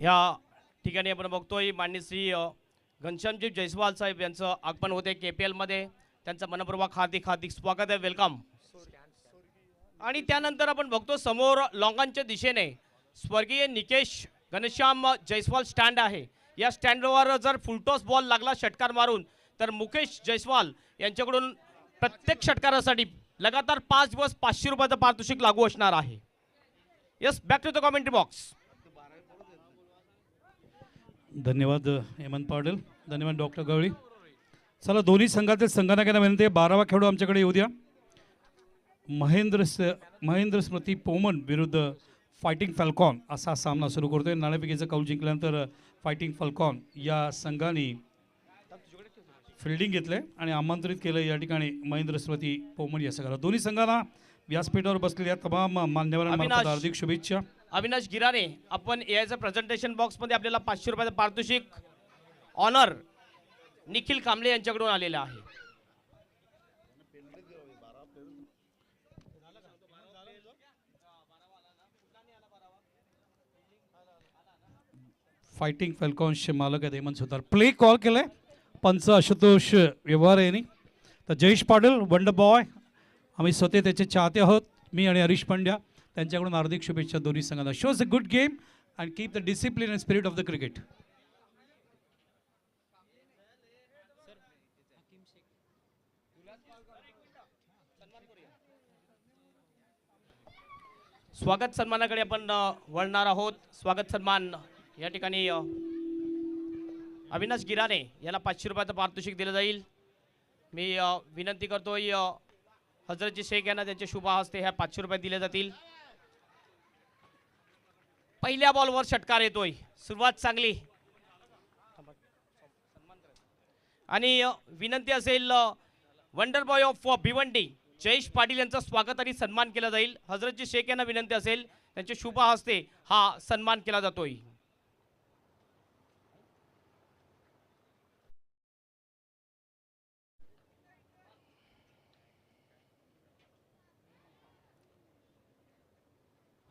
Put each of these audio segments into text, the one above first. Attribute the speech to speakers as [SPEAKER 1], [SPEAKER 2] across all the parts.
[SPEAKER 1] ह्या ठिकाणी आपण बघतोय माननीय श्री घनश्यामजी जयस्वाल साहेब यांचं आगमन होते KPL मध्ये. त्यांचं मनपूर्वक हार्दिक हार्दिक स्वागत आहे, वेलकम. आणि त्यानंतर आपण बघतो समोर लॉंगांच्या दिशेने स्वर्गीय निकेश घनश्याम जयस्वाल स्टँड आहे. या स्टँडवर जर फुलटॉस बॉल लागला षटकार मारून तर मुकेश जयस्वाल यांच्याकडून प्रत्येक षटकारासाठी लगातार 5 दिवस 500 रुपयाचं पारितोषिक लागू असणार आहे. Yes, back to the commentary box.
[SPEAKER 2] धन्यवाद हेमंत पाटील, धन्यवाद डॉक्टर गवळी. चला, दोन्ही संघातील संघनायकांना विनंती आहे 12वा खेळाडू आमच्याकडे येऊ द्या. महेंद्र स्मृती पोमन विरुद्ध फायटिंग फॅल्कॉन असा सामना सुरू करतोय. नाणेफेकीचं कौल जिंकल्यानंतर फायटिंग फॅल्कॉन या संघाने फिल्डिंग घेतले आणि आमंत्रित केलं या ठिकाणी महेंद्र स्मृती पोमन या संघाला. दोन्ही संघांना व्यासपीठावर बसलेल्या तमाम मान्यवरांना हार्दिक शुभेच्छा.
[SPEAKER 1] अविनाश गिराने, आपण याचं प्रेझेंटेशन बॉक्समध्ये आपल्याला 500 रुपयाचं पारितोषिक ऑनर निखिल कांबळे यांच्याकडून आलेलं आहे.
[SPEAKER 2] फायटिंग फॅल्कॉन्सचे मालक आहेत हेमंत सुतार. प्ले कॉल केलाय पंच आशुतोष व्यवहार यांनी. तर जयेश पाटील वंडर बॉय, आम्ही स्वतः त्याचे चाहते आहोत, मी आणि हरीश पंड्या. त्यांच्याकडून हार्दिक शुभेच्छा दोन्ही संघांना. Shows a good game and keep the discipline and spirit of the cricket.
[SPEAKER 1] स्वागत सन्मानाकडे आपण वळणार आहोत. स्वागत सन्मान या ठिकाणी अविनाश गिराने याला 500 रुपयाचं पारितोषिक दिलं जाईल. मी विनंती करतोय हजरतजी शेख यांना त्यांच्या शुभ हस्ते ह्या 500 रुपये दिले जातील. पहिल्या बॉलवर षटकार येतोय, सुरुवात चांगली. आणि विनंती असेल wonder boy of Bhiwandi Jayesh Patil यांचं स्वागत आणि सन्मान केला जाईल. हजरतजी शेख यांना विनंती असेल त्यांच्या शुभ हस्ते हा सन्मान केला जातोय.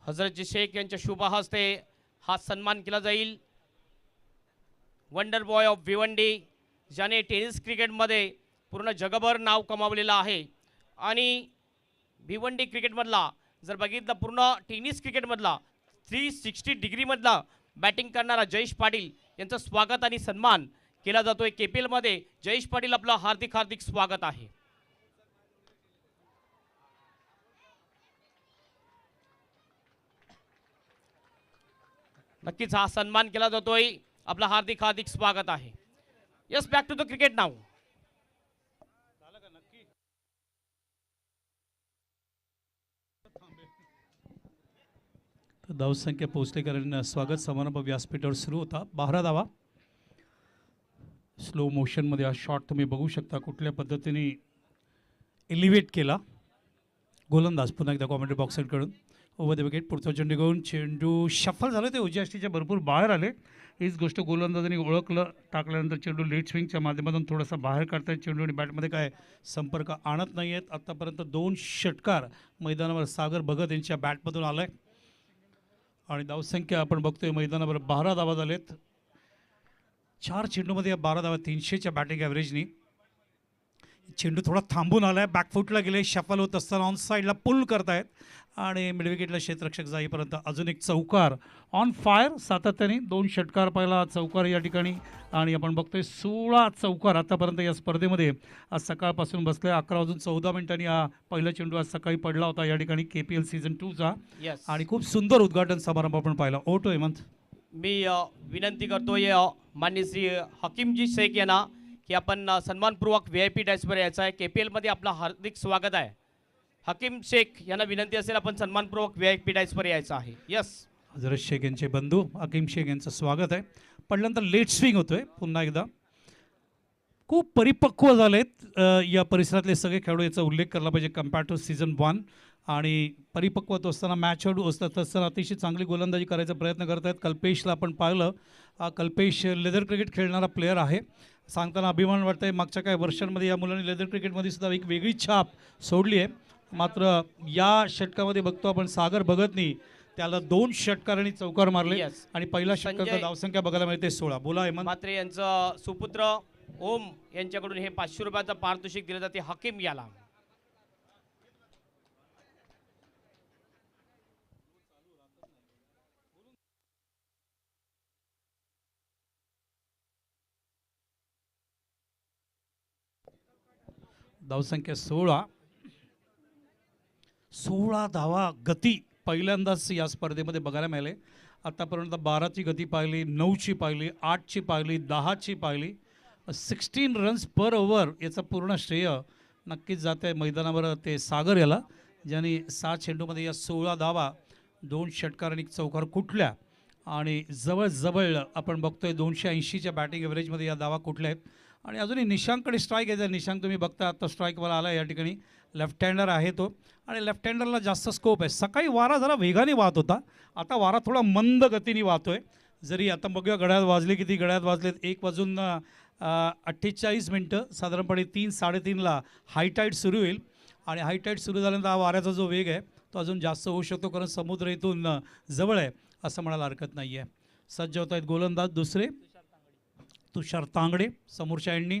[SPEAKER 1] हजरतजी शेख यांच्या शुभ हस्ते हा सन्मान केला जाईल. वंडर बॉय ऑफ भिवंडी, ज्याने टेनिस क्रिकेटमध्ये पूर्ण जगभर नाव कमावलेलं आहे. आणि भिवंडी क्रिकेटमधला जर बघितलं पूर्ण टेनिस क्रिकेटमधला 360 डिग्रीमधला बॅटिंग करणारा जयेश पाटील यांचं स्वागत आणि सन्मान केला जातोय KPL मध्ये. जयेश पाटील, आपलं हार्दिक हार्दिक स्वागत आहे. नक्कीच हा सन्मान केला जातोय, आपलं हार्दिक हार्दिक स्वागत आहे. Yes, back to the cricket नाव.
[SPEAKER 2] धावसंख्या पोचलेकरांना स्वागत समारंभ व्यासपीठावर सुरू होता. 12 धावा. स्लो मोशनमध्ये हा शॉट तुम्ही बघू शकता कुठल्या पद्धतीने एलिव्हेट केला गोलंदाज. पुन्हा एकदा कॉमेंट्री बॉक्सकडून ओव्हर द विकेट. पुढचा चेंडू घेऊन चेंडू शफल झालं, ते उजव्याष्टीच्या भरपूर बाहेर आले. हीच गोष्ट गोलंदाजांनी ओळखलं. टाकल्यानंतर चेंडू लेट स्विंगच्या माध्यमातून थोडासा बाहेर काढतायत. चेंडू आणि बॅटमध्ये काय संपर्क आणत नाही आहेत. आत्तापर्यंत 2 षटकार मैदानावर सागर भगत यांच्या बॅटमधून आलाय. आणि धावसंख्या आपण बघतोय मैदानावर 12 धावा झालेत. 4 चेंडूमध्ये या 12 धावा 300च्या बॅटिंग ॲव्हरेजनी. चेंडू थोडा थांबून आलाय, बॅकफुटला गेले, शफल होत असताना ऑन साईडला पुल करतायत आणि मिडविकेटला क्षेत्ररक्षक जाईपर्यंत अजून एक चौकार ऑन फायर. सातत्याने 2 षटकार पहिला चौकार या ठिकाणी. आणि आपण बघतोय 16 चौकार आतापर्यंत या स्पर्धेमध्ये आज सकाळपासून बसले. 11:14 हा पहिला चेंडू आज सकाळी पडला होता या ठिकाणी KPL सीझन 2चा. आणि खूप सुंदर उद्घाटन समारंभ आपण पाहिला. ओटो हेमंत,
[SPEAKER 1] मी विनंती करतोय माननीय श्री हकीमजी शेख यांना की आपण सन्मानपूर्वक VIP डॅशवर यायचं आहे. KPL मध्ये आपलं हार्दिक स्वागत आहे. हकीम शेख यांना विनंती असेल आपण सन्मानपूर्वक VIP डॅशवर यायचं आहे. यस,
[SPEAKER 2] हजरत शेख यांचे बंधू हकीम शेख यांचं स्वागत आहे. पडल्यानंतर लेट स्विंग होतोय. पुन्हा एकदा खूप परिपक्व झालेत या परिसरातले सगळे खेळाडू, याचा उल्लेख केला पाहिजे कम्पेअर टू सीझन 1. आणि परिपक्वत असताना मॅच खेळू असतात असताना अतिशय चांगली गोलंदाजी करायचा प्रयत्न करत आहेत. कल्पेशला आपण पाहिलं, कल्पेश लेदर क्रिकेट खेळणारा प्लेअर आहे. सांगताना अभिमान वाटतं आहे. मागच्या काही वर्षांमध्ये या मुलांनी लेदर क्रिकेटमध्ये सुद्धा एक वेगळी छाप सोडली आहे. मात्र या षटकामध्ये बघतो आपण सागर भगतनी त्याला 2 षटकारांनी चौकार मारले
[SPEAKER 1] Yes.
[SPEAKER 2] आणि पहिल्या षटकाचा
[SPEAKER 1] संजय-
[SPEAKER 2] धावसंख्या बघायला मिळते 16. बोला हेमंत.
[SPEAKER 1] मात्र यांचं सुपुत्र ओम यांच्याकडून हे 500 रुपयाचं पारितोषिक दिलं जाते हकीम याला.
[SPEAKER 2] धावसंख्या 16. 16 धावा गती पहिल्यांदाच या स्पर्धेमध्ये बघायला मिळाले. आतापर्यंत 12ची गती पाहिली, 9ची पाहिली, 8ची पाहिली, 10ची पाहिली. 16 रन्स पर ओव्हर याचं पूर्ण श्रेय नक्कीच जात आहे मैदानावर ते सागर याला, ज्यांनी 6 चेंडूमध्ये या 16 धावा 2 षटकार आणि 1 चौकार कुठल्या आणि जवळजवळ आपण बघतोय 280च्या बॅटिंग ॲव्हरेजमध्ये या धावा कुठल्या आहेत. आणि अजूनही निशांककडे स्ट्राईक आहे. निशांक तुम्ही बघता आता स्ट्राईकवाला आला या ठिकाणी. लेफ्ट हँडर आहे तो आणि लेफ्ट हँडरला जास्त स्कोप आहे. सकाळी वारा जरा वेगाने वाहत होता, आता वारा थोडा मंद गतीने वाहतोय. जरी आता बघूया घड्याळ वाजले किती, घड्याळ वाजलेत 1:48 साधारणपणे 3-3:30ला हाय टाईड सुरू होईल आणि हाय टाईड सुरू झाल्यानंतर हा वाऱ्याचा जो वेग आहे तो अजून जास्त होऊ शकतो, कारण समुद्र इथून जवळ आहे असं म्हणायला हरकत नाही आहे. सज्ज होत आहेत गोलंदाज दुसरे तुषार तांगडे समोरच्या एंडनी.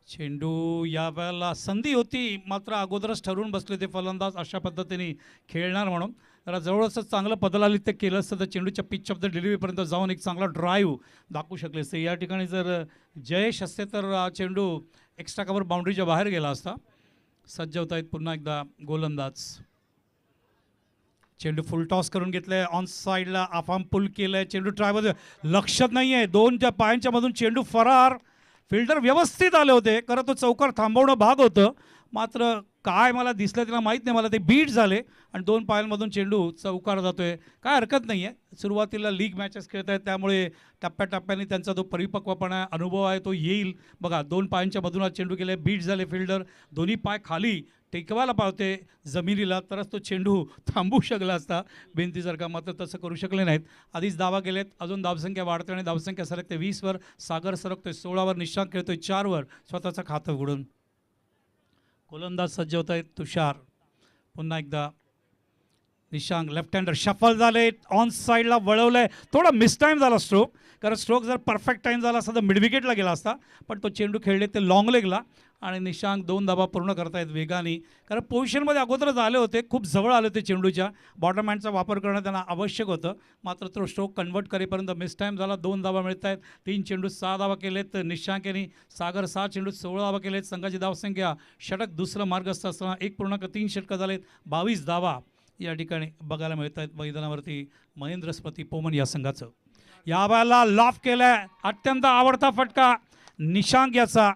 [SPEAKER 2] चेंडू या वेळेला संधी होती, मात्र अगोदरच ठरवून बसले ते फलंदाज अशा पद्धतीने खेळणार म्हणून. जरा जवळच चांगलं पदलाली ते केलं असतं तर चेंडूच्या पिच ऑफ द डिलिव्हरीपर्यंत जाऊन एक चांगला ड्राईव्ह दाखवू शकले असते. या ठिकाणी जर जयेश असते तर चेंडू एक्स्ट्रा कव्हर बाउंड्रीच्या बाहेर गेला असता. सज्ज होत आहेत पुन्हा एकदा गोलंदाज. चेंडू फुल टॉस करून घेतलाय, ऑन साईडला आफाम पुल केलंय. चेंडू ट्रायमध्ये लक्षात नाही आहे, 2 पायांच्या मधून चेंडू फरार. फिल्डर व्यवस्थित आले होते, खरं तो चौकार थांबवणं भाग होतं, मात्र काय मला दिसलं त्यांना माहीत नाही, मला ते बीट झाले आणि 2 पायांमधून चेंडू चौकार जातोय. काय हरकत नाही आहे, सुरुवातीला लीग मॅचेस खेळत आहेत त्यामुळे टप्प्याटप्प्याने त्यांचा जो परिपक्वपणा अनुभव आहे तो येईल. बघा 2 पायांच्या मधून आज चेंडू गेले, बीट झाले. फिल्डर दोन्ही पाय खाली टेकवायला पावते जमिनीला तरच तो चेंडू थांबू शकला असता भिंतीसारखा, मात्र तसं करू शकले नाहीत. आधीच धावा गेलेत, अजून धावसंख्या वाढते आणि धावसंख्या सरकते 20वर. सागर सरकतोय 16वर, निशांक खेळतोय 4वर स्वतःचं खातं उघडून. गोलंदाज सज्ज होत आहेत तुषार. पुन्हा एकदा निशांक लेफ्ट हँडर शफल झाले, ऑन साईडला वळवलंय. थोडा मिसटाईम झाला स्ट्रोक, कारण स्ट्रोक जर परफेक्ट टाईम झाला असता तर मिडविकेटला गेला असता, पण तो चेंडू खेळले ते लॉंग लेगला आणि निशांक 2 धावा पूर्ण करतायत वेगाने, कारण पोझिशनमध्ये अगोदरच आले होते, खूप जवळ आले होते चेंडूच्या. बॉटम हँडचा वापर करणं त्यांना आवश्यक होतं, मात्र तो स्ट्रोक कन्वर्ट करेपर्यंत मिसटाईम झाला. 2 धावा मिळत आहेत. 3 चेंडू 6 धावा केलेत निशांक यांनी. सागर 6 चेंडू 16 धावा केलेत. संघाची धावसंख्या षटक दुसरं मार्गस्थ असताना 1.3 षटकं झालेत. 22 धावा या ठिकाणी बघायला मिळत आहेत मैदानावरती. महेंद्र स्मृती पोमन या संघाचं या वेळेला लॉफ केलाय. अत्यंत आवडता फटका निशांक याचा,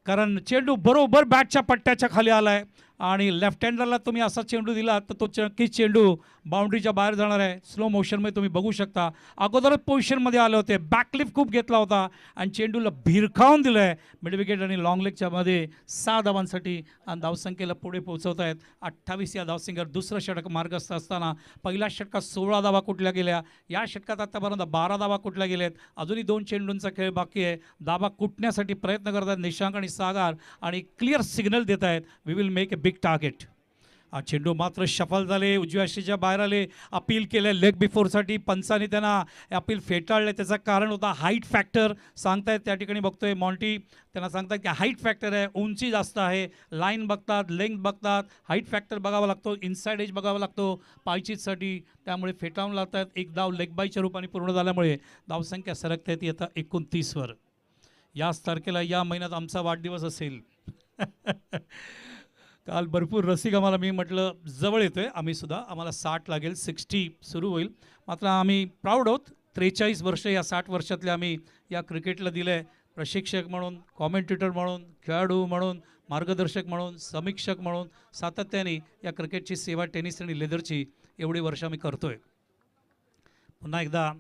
[SPEAKER 2] कारण चेंडू बरोबर बॅटच्या पट्ट्याच्या खाली आलाय आणि लेफ्ट हँडरला तुम्ही असा चेंडू दिला तर तो नक्कीच चेंडू बाउंड्रीच्या बाहेर जाणार आहे. स्लो मोशनमध्ये तुम्ही बघू शकता, अगोदरच पोझिशनमध्ये आले होते, बॅकलिफ्ट खूप घेतला होता आणि चेंडूला भिरकावून दिलं आहे. मिड विकेट आणि लॉंग लेगच्या मध्ये 6 धावांसाठी आणि धावसंख्येला पुढे पोहोचवत आहेत. 28 या धावसंख्येवर दुसरं षटक मार्गस्थ असताना पहिल्या षटकात 16 धावा कुठल्या गेल्या, या षटकात आतापर्यंत 12 धावा कुठल्या गेल्यात. अजूनही 2 चेंडूंचा खेळ बाकी आहे. धावा कुटण्यासाठी प्रयत्न करतात निशांक आणि सागर आणि क्लिअर सिग्नल देत आहेत, we will make a big target. चेंडू मात्र शफल झाले, उजव्या यष्टीच्या बाहेर आले. अपील केलं लेग बिफोरसाठी, पंचाने त्यांना अपील फेटाळले. त्याचं कारण होता हाईट फॅक्टर. सांगतायत त्या ठिकाणी बघतोय मॉन्टी, त्यांना सांगतात की हाईट फॅक्टर आहे, उंची जास्त आहे. लाईन बघतात, लेंथ बघतात, हाईट फॅक्टर बघावा लागतो, इनसाइड एज बघावा लागतो पायचीतसाठी, त्यामुळे फेटाळून लावतात. एक धाव लेग बायच्या रूपाने पूर्ण झाल्यामुळे धावसंख्या सरकते ती आता 29वर. याच तारखेला या महिन्यात आमचा वाढदिवस असेल. काल भरपूर रसिक आम्हाला, मी म्हटलं जवळ येतोय आम्ही सुद्धा, आम्हाला 60 लागेल, 60 सुरू होईल. मात्र आम्ही प्राऊड आहोत, 43 वर्ष या 60 वर्षातले आम्ही या क्रिकेटला दिलं आहे. प्रशिक्षक म्हणून, कॉमेंटेटर म्हणून, खेळाडू म्हणून, मार्गदर्शक म्हणून, समीक्षक म्हणून सातत्याने या क्रिकेटची सेवा, टेनिस आणि लेदरची एवढी वर्ष आम्ही करतोय. पुन्हा एकदा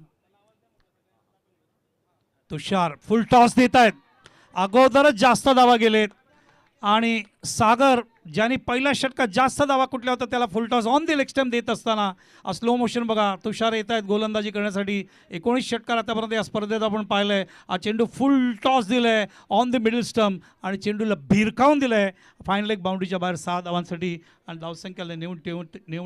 [SPEAKER 2] तुषार फुल टॉस देत आहेत, अगोदरच जास्त धावा गेलेत आणि सागर ज्याने पहिल्या षटकात जास्त धावा कुठल्या होता त्याला फुल toss on the leg stump देत असताना स्लो मोशन बघा. तुषार येत आहेत गोलंदाजी करण्यासाठी. 19 षटकार आतापर्यंत या स्पर्धेत आपण पाहिलंय. हा चेंडू फुल टॉस दिलाय ऑन द मिडल स्टंप आणि चेंडूला भिरकावून दिलाय फायनल एक बाउंड्रीच्या बाहेर 6 धावांसाठी आणि धावसंख्याला नेऊन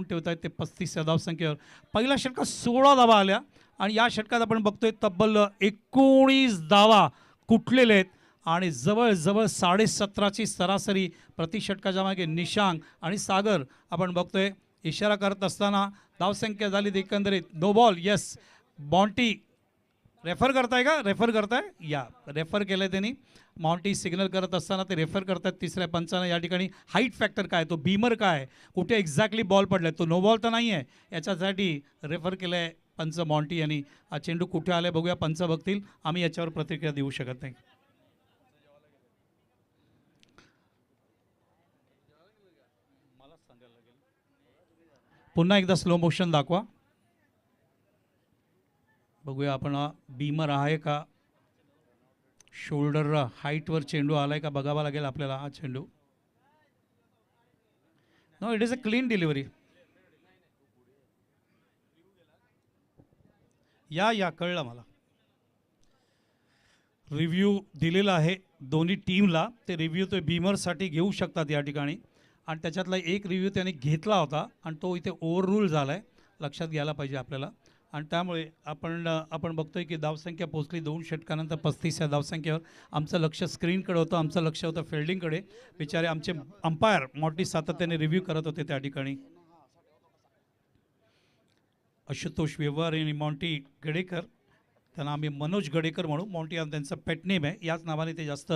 [SPEAKER 2] ठेवत आहेत ते 35 या धावसंख्येवर. पहिल्या षटकात 16 धावा आल्या आणि या षटकात आपण बघतोय तब्बल 19 धावा कुठलेले आहेत आणि जवळजवळ 17.5ची सरासरी प्रति षटकाच्या मागे निशांक आणि सागर आपण बघतोय. इशारा करत असताना धावसंख्या झाली एकंदरीत no ball. Yes Bunty refer करताय का? रेफर करताय या रेफर केलं त्यांनी. मॉन्टी सिग्नल करत असताना ते रेफर करतात तिसऱ्या पंचानं. या ठिकाणी हाईट फॅक्टर काय, तो बीमर काय, कुठे एक्झॅक्टली बॉल पडलाय, तो नो बॉल तर नाही आहे, याच्यासाठी रेफर केलं आहे पंच मॉन्टी यांनी. हा चेंडू कुठे आलाय बघूया, पंच बघतील, आम्ही याच्यावर प्रतिक्रिया देऊ शकत नाही. पुन्हा एकदा स्लो मोशन दाखवा बघूया आपण. बीमर आहे का, शोल्डर हाईटवर चेंडू आलाय का बघावा लागेल आपल्याला. हा चेंडू no, it is a clean delivery. या कळलं मला. रिव्ह्यू दिलेला आहे दोन्ही टीमला. ते रिव्ह्यू ते बीमरसाठी घेऊ शकतात या ठिकाणी आणि त्याच्यातला एक रिव्ह्यू त्याने घेतला होता आणि तो इथे ओव्हर रूल झाला आहे, लक्षात घ्यायला पाहिजे आपल्याला. आणि त्यामुळे आपण बघतोय की धावसंख्या पोचली 2 षटकानंतर 35 या धावसंख्येवर. आमचं लक्ष स्क्रीनकडे होतं, आमचं लक्ष होतं फिल्डिंगकडे. बिचारे आमचे अंपायर मॉन्टी सातत्याने रिव्ह्यू करत होते त्या ठिकाणी. आशुतोष व्यवहार आणि मॉन्टी गडेकर, त्यांना आम्ही मनोज गडेकर म्हणू, मॉन्टी हा त्यांचं पेट नेम आहे, याच नावाने ते जास्त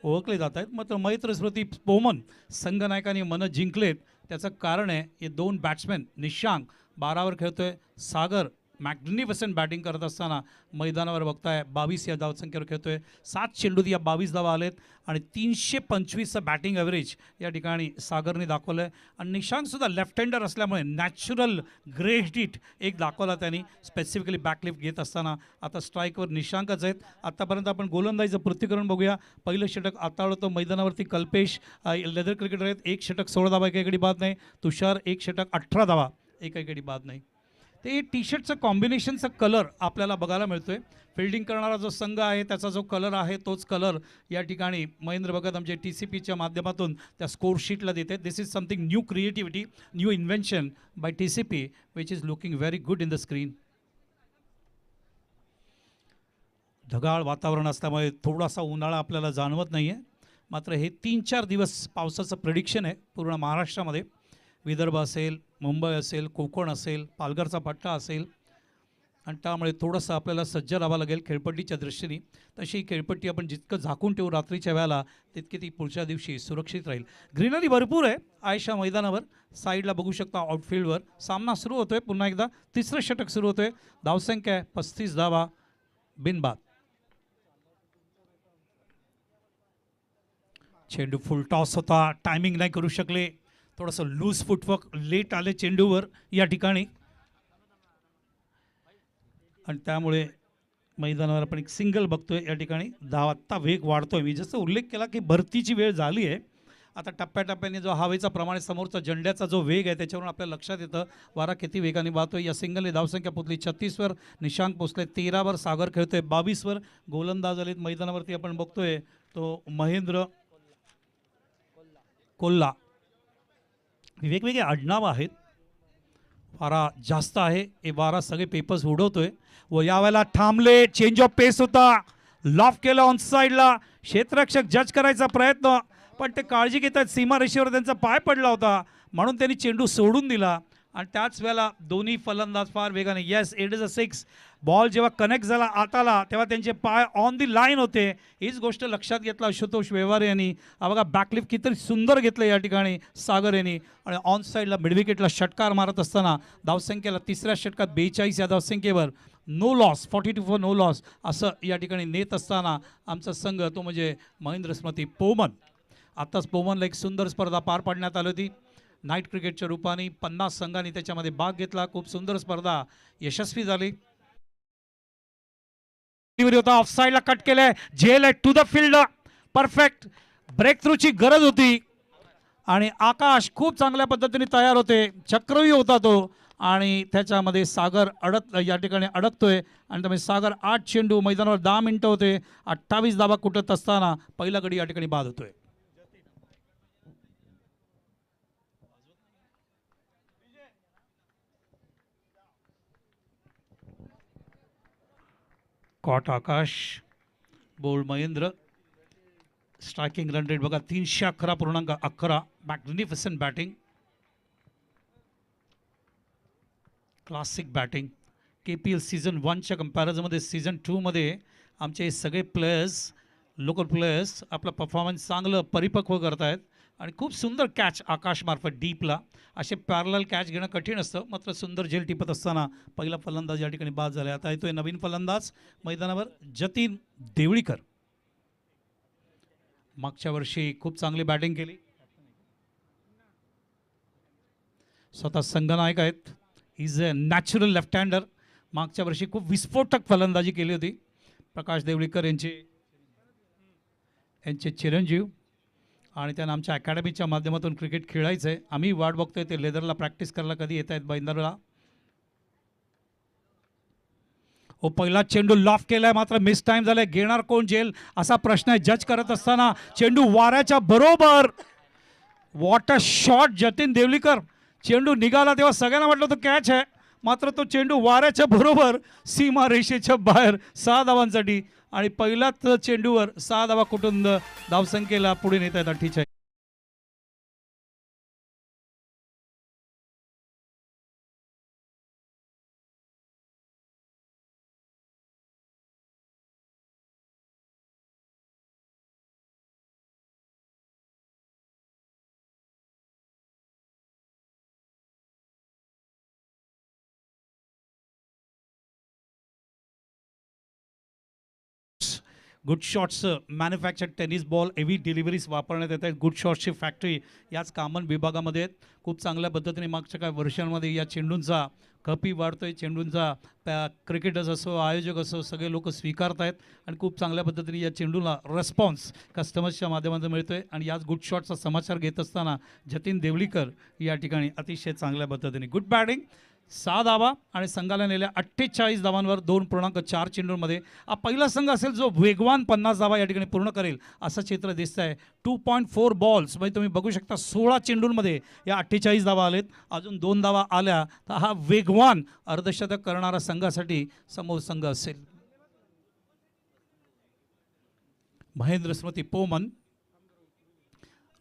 [SPEAKER 2] ओळखले जात आहेत. मात्र मैत्र स्मृती पोमन संघनायकांनी मनं जिंकलेत. त्याचं कारण आहे हे 2 बॅट्समॅन. निशांक 12वर खेळतोय, सागर मॅग्निफिसंट बॅटिंग करत असताना मैदानावर बघताय 22 या धावसंख्येवर खेळतोय. 7 चेंडूत या 22 धावा आलेत आणि 325चं बॅटिंग ॲव्हरेज या ठिकाणी सागरने दाखवलं आहे. आणि निशांकसुद्धा लेफ्ट हँडर असल्यामुळे नॅचरल ग्रेट हिट एक दाखवला त्यांनी स्पेसिफिकली बॅकलिफ्ट घेत असताना. आता स्ट्राईकवर निशांकच आहेत. आत्तापर्यंत आपण गोलंदाजीचं पृथ्वीकरण बघूया. पहिलं षटक आता होतं मैदानावरती कल्पेश लेदर क्रिकेटर आहेत. 1 षटक 16 धावा, एकाकडे बाद नाही. तुषार 1 षटक 18 धावा, एकाकडे बाद नाही. ते टी शर्टचं कॉम्बिनेशनचा कलर आपल्याला बघायला मिळतोय. फिल्डिंग करणारा जो संघ आहे त्याचा जो कलर आहे तोच कलर या ठिकाणी महेंद्र भगत आमचे TCPच्या माध्यमातून त्या स्कोरशीटला देते. This is something new creativity, new invention by TCP which is looking very good in the screen. ढगाळ वातावरण असल्यामुळे थोडासा उन्हाळा आपल्याला जाणवत नाही आहे. मात्र हे 3-4 दिवस पावसाचं प्रेडिक्शन आहे पूर्ण महाराष्ट्रामध्ये. विदर्भ असेल, मुंबई असेल, कोकण असेल, पालघरचा पट्टा असेल आणि त्यामुळे थोडंसं आपल्याला सज्ज राहावं लागेल खेळपट्टीच्या दृष्टीने. तशी ही खेळपट्टी आपण जितकं झाकून ठेवू रात्रीच्या वेळेला तितकी ती पुढच्या दिवशी सुरक्षित राहील. ग्रीनरी भरपूर आहे आयशा मैदानावर. साईडला बघू शकता आउटफिल्डवर सामना सुरू होतोय. पुन्हा एकदा तिसरं षटक सुरू होतोय. धावसंख्या आहे 35 धावा बिनबाद. चेंडू फुल टॉस होता, टायमिंग नाही करू शकले, थोडंसं लूज फुटवर्क लेट आले चेंडूवर या ठिकाणी आणि त्यामुळे मैदानावर आपण एक सिंगल बघतोय या ठिकाणी. धावाचा वेग वाढतोय. मी जसं उल्लेख केला की भरतीची वेळ झाली आहे. आता टप्प्याटप्प्याने जो हवेचा प्रमाणे समोरचा झेंड्याचा जो वेग आहे त्याच्यावरून आपल्याला लक्षात येतं वारा किती वेगाने वाहतोय. या सिंगलने धावसंख्या पोचली 36वर, निशांक पोचले 13वर, सागर खेळतोय 22वर. गोलंदाज आलेत मैदानावरती आपण बघतोय तो महेंद्र कोल्हा. वेगवेगळे आडनाव आहेत. वारा जास्त आहे, हे वारा सगळे पेपर्स उडवतोय व यावेळेला थांबले. चेंज ऑफ पेस होता, लॉफ केलं ऑन साईडला. क्षेत्ररक्षक जज करायचा प्रयत्न पण ते काळजी घेतात, सीमारेषेवर त्यांचा पाय पडला होता म्हणून त्यांनी चेंडू सोडून दिला आणि त्याच वेळेला दोन्ही फलंदाज फार वेगाने. Yes, it is a 6. Ball जेव्हा कनेक्ट झाला आताला तेव्हा त्यांचे पाय ऑन दी लाईन होते. हीच गोष्ट लक्षात घेतला आशुतोष व्यवहार यांनी. बघा बॅकलिफ्ट किती सुंदर घेतलं या ठिकाणी सागर यांनी आणि ऑन साईडला मिडविकेटला षटकार मारत असताना धावसंख्येला तिसऱ्या षटकात 42 या धावसंख्येवर no loss, 42 for no loss असं या ठिकाणी नेत असताना आमचा संघ तो म्हणजे महेंद्र स्मृती पोमन. आत्ताच पोमनला एक सुंदर स्पर्धा पार पाडण्यात आली होती नाईट क्रिकेटच्या रूपाने. 50 संघांनी त्याच्यामध्ये भाग घेतला. खूप सुंदर स्पर्धा यशस्वी झाली. होता ऑफ साईडला कट केलंय, झेल आहे टू द फील्ड, परफेक्ट. ब्रेक थ्रूची गरज होती आणि आकाश खूप चांगल्या पद्धतीने तयार होते, चक्रव्यूह होता तो आणि त्याच्यामध्ये सागर या ठिकाणी अडकतोय आणि त्यामुळे सागर 8 चेंडू मैदानावर 10 मिनिटं होते, 28 धावा कुठत असताना पहिला गडी या ठिकाणी बाद होतोय. Caught Akash, bowled Mahendra. Striking run rate बघा 311.11. Magnificent batting, classic batting. KPL season 1च्या कंपॅरिझनमध्ये सीझन 2मध्ये आमचे हे सगळे प्लेयर्स, लोकल प्लेयर्स आपला परफॉर्मन्स चांगलं परिपक्व करतायत आणि खूप सुंदर कॅच आकाशमार्फत डीपला. असे पॅरलल कॅच घेणं कठीण असतं, मात्र सुंदर झेल टिपत असताना पहिला फलंदाज या ठिकाणी बाद झाला. आता येतोय नवीन फलंदाज मैदानावर, जतीन देवळीकर. मागच्या वर्षी खूप चांगली बॅटिंग केली, स्वतः संघनायक आहेत. Is a natural left हँडर. मागच्या वर्षी खूप विस्फोटक फलंदाजी केली होती. प्रकाश देवळीकर यांचे चिरंजीव आणि त्यांना आमच्या अकॅडमीच्या माध्यमातून क्रिकेट खेळायचं आहे. आम्ही वाट बघतोय ते लेदरला प्रॅक्टिस करायला कधी येत आहेत बैंदरला. हो, पहिला चेंडू लॉफ केलाय, मात्र मिस टाइम झालाय. घेणार कोण जेल असा प्रश्न आहे. जज करत असताना चेंडू वाऱ्याच्या बरोबर. What a shot Jatin Devlikar. चेंडू निघाला तेव्हा सगळ्यांना वाटलं तो कॅच आहे, मात्र तो चेंडू वाऱ्याच्या बरोबर सीमा रेषेच्या बाहेर 6 धावांसाठी आणि पहिल्याच चेंडूवर 6 धावा कुटुंब धावसंख्येला पुढे नेत आहेत 48. Good shots manufacture tennis ball heavy deliveries वापरण्यात येत आहेत. गुड शॉट्सची फॅक्टरी याच कामन विभागामध्ये आहेत. खूप चांगल्या पद्धतीने मागच्या काही वर्षांमध्ये या चेंडूंचा खपी वाढतोय. चेंडूंचा क्रिकेटर्स असो, आयोजक असो, सगळे लोक स्वीकारत आहेत आणि खूप चांगल्या पद्धतीने या चेंडूला रिस्पॉन्स कस्टमर्सच्या माध्यमातून मिळतोय. आणि याच गुड शॉटचा समाचार घेत असताना जतीन देवळीकर या ठिकाणी अतिशय चांगल्या पद्धतीने गुड बॅटिंग. 6 धावा आणि संघाला नेल्या 48 धावांवर 2.4 चेंडूंमध्ये. हा पहिला संघ असेल जो वेगवान 50 धावा या ठिकाणी पूर्ण करेल असं चित्र दिसत आहे. 2.4 बॉल्स म्हणजे तुम्ही बघू शकता 16 चेंडूंमध्ये या 48 धावा आलेत. अजून 2 धावा आल्या तर हा वेगवान अर्धशतक करणारा संघासाठी समोर संघ असेल. Mahendra Smruti Poman.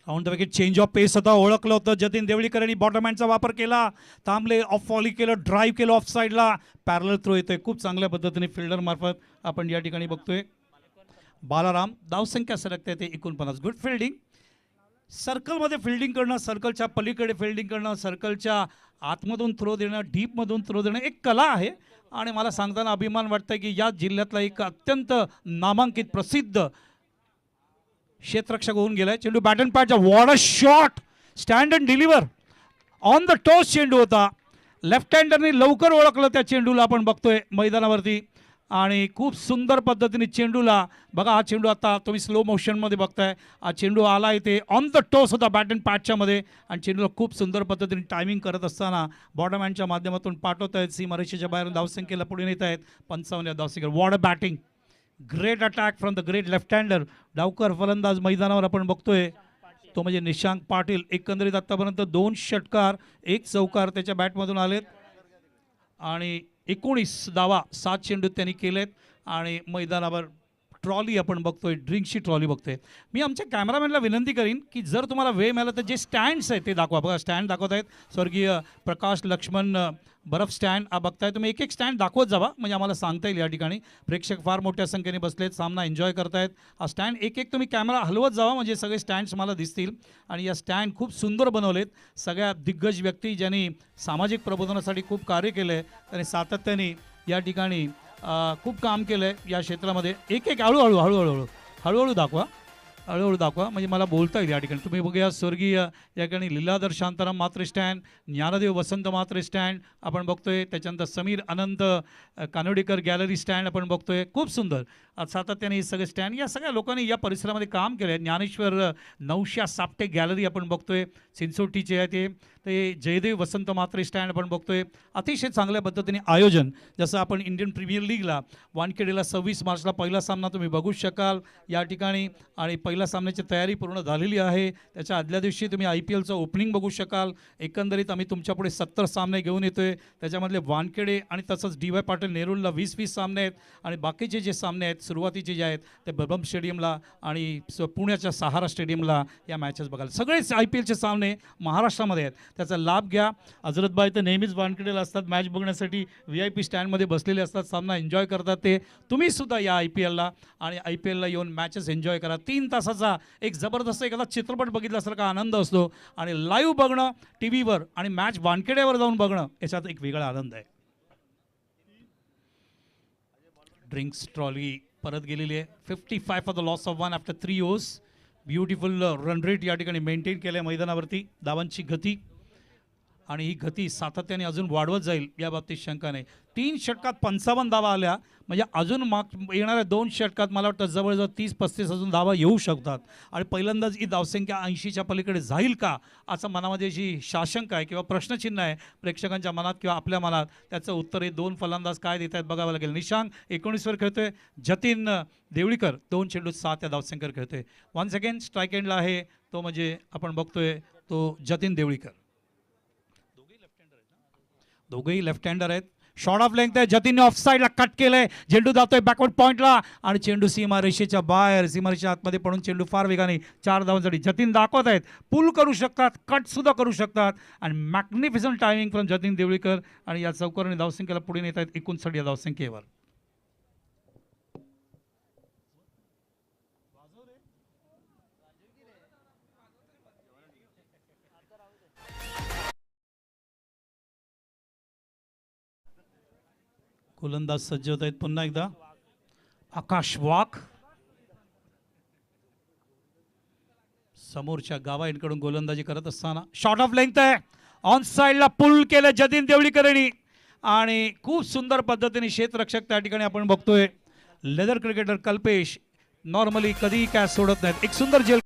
[SPEAKER 2] On the wicket change of pace होता, ओळखलं होतं जतीन देवळीकर यांनी. बॉटम हँडचा वापर केला, थांबले, ऑफ फॉली केलं, ड्राईव्ह केलं ऑफ साईडला. पॅरलल थ्रो येतोय खूप चांगल्या पद्धतीने फिल्डर मार्फत आपण या ठिकाणी बघतोय. बालाराम. धावसंख्या सरकते ते 49. Good fielding. सर्कलमध्ये फिल्डिंग करणं, सर्कलच्या पलीकडे फिल्डिंग करणं, सर्कलच्या आतमधून थ्रो देणं, डीपमधून थ्रो देणं एक कला आहे आणि मला सांगताना अभिमान वाटतं की या जिल्ह्यातला एक अत्यंत नामांकित प्रसिद्ध क्षेत्ररक्षक होऊन गेलाय. चेंडू बॅट अँड पॅडचा. What a shot. Stand and deliver on the toss चेंडू होता. लेफ्ट हँडरने लवकर ओळखलं त्या चेंडूला आपण बघतोय मैदानावरती आणि खूप सुंदर पद्धतीने चेंडूला बघा. हा चेंडू आता तुम्ही स्लो मोशनमध्ये बघताय. हा चेंडू आला इथे ऑन द टॉस होता बॅट अँड पॅडच्या मध्ये आणि चेंडूला खूप सुंदर पद्धतीने टायमिंग करत असताना बॉटम हँडच्या माध्यमातून पाठवत आहेत. सीमारेषेच्या बाहेरून धावसंख्येला पुढे नेत आहेत 55 धावसंख्या. What a batting. Great attack from the great left hander. डावकर फलंदाज मैदानावर आपण बघतोय तो म्हणजे निशांक पाटील. एकंदरीत आतापर्यंत 2 षटकार 1 चौकार त्याच्या बॅटमधून आलेत आणि 19 धावा 7 चेंडूत त्यांनी केलेत. आणि मैदानावर ट्रॉली आपण बघतोय, ड्रिंक्सची ट्रॉली बघतोय. मी आमच्या कॅमेरामॅनला विनंती करीन की जर तुम्हाला वेळ मिळाला तर जे स्टँड्स आहेत ते दाखवा. बघा स्टँड दाखवत आहेत स्वर्गीय प्रकाश लक्ष्मण बर्फ स्टँड बघताय तुम्ही. एक एक स्टँड दाखवत जावा म्हणजे आम्हाला सांगता येईल. या ठिकाणी प्रेक्षक फार मोठ्या संख्येने बसलेत, सामना एन्जॉय करतायत. हा स्टँड एक एक तुम्ही कॅमेरा हलवत जावा म्हणजे सगळे स्टँड्स मला दिसतील. आणि या स्टँड खूप सुंदर बनवलेत. सगळ्या दिग्गज व्यक्ती ज्यांनी सामाजिक प्रबोधनासाठी खूप कार्य केलं आहे त्यांनी सातत्याने या ठिकाणी खूप काम केलं आहे या क्षेत्रामध्ये. एक एक हळूहळू दाखवा म्हणजे मला बोलता येईल या ठिकाणी. तुम्ही बघूया स्वर्गीय या ठिकाणी लीलाधर शांताराम मात्रे स्टँड, ज्ञानदेव वसंत मात्रे स्टँड आपण बघतोय. त्याच्यानंतर समीर अनंत कानोडेकर गॅलरी स्टँड आपण बघतोय. खूप सुंदर सातत्याने हे सगळे स्टँड या सगळ्या लोकांनी या परिसरामध्ये काम केलं आहे. ज्ञानेश्वर नौशा सापटे गॅलरी आपण बघतोय, चिंचोटीचे आहे ते जयदेव वसंत म्हात्रे स्टँड आपण बघतोय. अतिशय चांगल्या पद्धतीने आयोजन, जसं आपण इंडियन प्रीमियर लीगला वानखेडेला 26 मार्चला पहिला सामना तुम्ही बघू शकाल या ठिकाणी, आणि पहिल्या सामन्याची तयारी पूर्ण झालेली आहे. त्याच्या आदल्या दिवशी तुम्ही IPLचं ओपनिंग बघू शकाल. एकंदरीत आम्ही तुमच्यापुढे 70 सामने घेऊन येतोय. त्याच्यामधले वानखेडे आणि तसंच DY पाटील नेरूलला 20-20 सामने आहेत, आणि बाकीचे जे सामने आहेत सुरुवातीचे जे आहेत ते बबम स्टेडियमला आणि पुण्याच्या सहारा स्टेडियमला या मॅचेस बघायला. सगळेच IPLचे सामने महाराष्ट्रामध्ये आहेत, त्याचा लाभ घ्या. हजरतबाई तर नेहमीच वानखेडेला असतात, मॅच बघण्यासाठी VIP स्टँडमध्ये बसलेले असतात, सामना एन्जॉय करतात. ते तुम्ही सुद्धा या IPLला आणि IPLला येऊन मॅचेस एन्जॉय करा. 3 तासाचा एक जबरदस्त एखादा चित्रपट बघितल्यासारखा आनंद असतो, आणि लाईव्ह बघणं TV वर आणि मॅच वानखेड्यावर जाऊन बघणं याच्यात एक वेगळा आनंद आहे. ड्रिंक्स ट्रॉली परत गेलेली आहे. 55 for the loss of 1 after 3 overs. Beautiful run rate या ठिकाणी मेंटेन केलं आहे मैदानावरती. धावांची गती, आणि ही गती सातत्याने अजून वाढवत जाईल या बाबतीत शंका नाही. 3 षटकात 55 धावा आल्या, म्हणजे अजून येणाऱ्या 2 षटकात मला वाटतं जवळजवळ 30-35 अजून धावा येऊ शकतात, आणि पहिल्यांदाच ही धावसंख्या 80च्या पलीकडे जाईल का असं मनामध्ये जी शाशंका आहे किंवा प्रश्नचिन्ह आहे प्रेक्षकांच्या मनात किंवा आपल्या मनात, त्याचं उत्तर हे 2 फलंदाज काय देत आहेत बघावं लागेल. निशांक 19वर खेळतोय, जतीन देवळीकर 2 चेंडूत 6 या धावसंख्येवर खेळतोय. वन्स अगेन स्ट्राईक एंडला आहे तो, म्हणजे आपण बघतोय तो जतीन देवळीकर. दोघेही लेफ्ट हँडर आहेत. शॉर्ट ऑफ लेंथ आहे, जतीनने ऑफ साईडला कट केलंय, चेंडू जातोय बॅकवर्ड पॉईंटला, आणि चेंडू सीमारेषेच्या बाहेर, सीमारेषेच्या आतमध्ये पडून चेंडू फार वेगाने 4 धावांसाठी. जतीन दाखवत आहेत पुल करू शकतात, कट सुद्धा करू शकतात, आणि magnificent timing from Jatin Deolikar, आणि या चौकाराने धावसंख्येला पुढे नेत आहेत 59 या धावसंख्येवर. गोलंदाज सज्ज होत आहेत पुन्हा एकदा. आकाश वाघ समोरच्या गावाकडून गोलंदाजी करत असताना शॉर्ट ऑफ लेंथ आहे, ऑन साइडला पुल केलं जतीन देवळीकरांनी, आणि खूप सुंदर पद्धतीने क्षेत्ररक्षक त्या ठिकाणी आपण बघतोय. लेदर क्रिकेटर कल्पेश नॉर्मली कधीही कॅच सोडत नाहीत. एक सुंदर जेल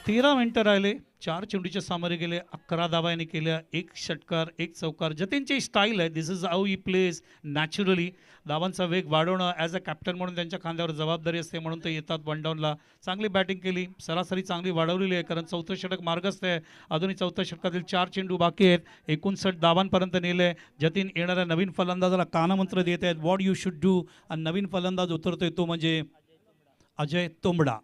[SPEAKER 2] तेरा मिनिटं राहिले, 4 चेंडूचे सामोरे गेले, 11 धावा यांनी केल्या, 1 षटकार 1 चौकार. जतीनची स्टाईल आहे, this is how he plays naturally. धावांचा वेग वाढवणं ॲज अ कॅप्टन म्हणून त्यांच्या खांद्यावर जबाबदारी असते, म्हणून ते येतात 1 डाऊनला. चांगली बॅटिंग केली, सरासरी चांगली वाढवलेली आहे, कारण 4थं षटक मार्गस्थ आहे. अजूनही 4थ्या षटकातील 4 चेंडू बाकी आहेत, 59 धावांपर्यंत नेले. जतीन येणाऱ्या नवीन फलंदाजाला कानमंत्र देत आहेत, व्हॉट यू शुड डू, आणि नवीन फलंदाज उतरतोय तो म्हणजे अजय तोंबडा.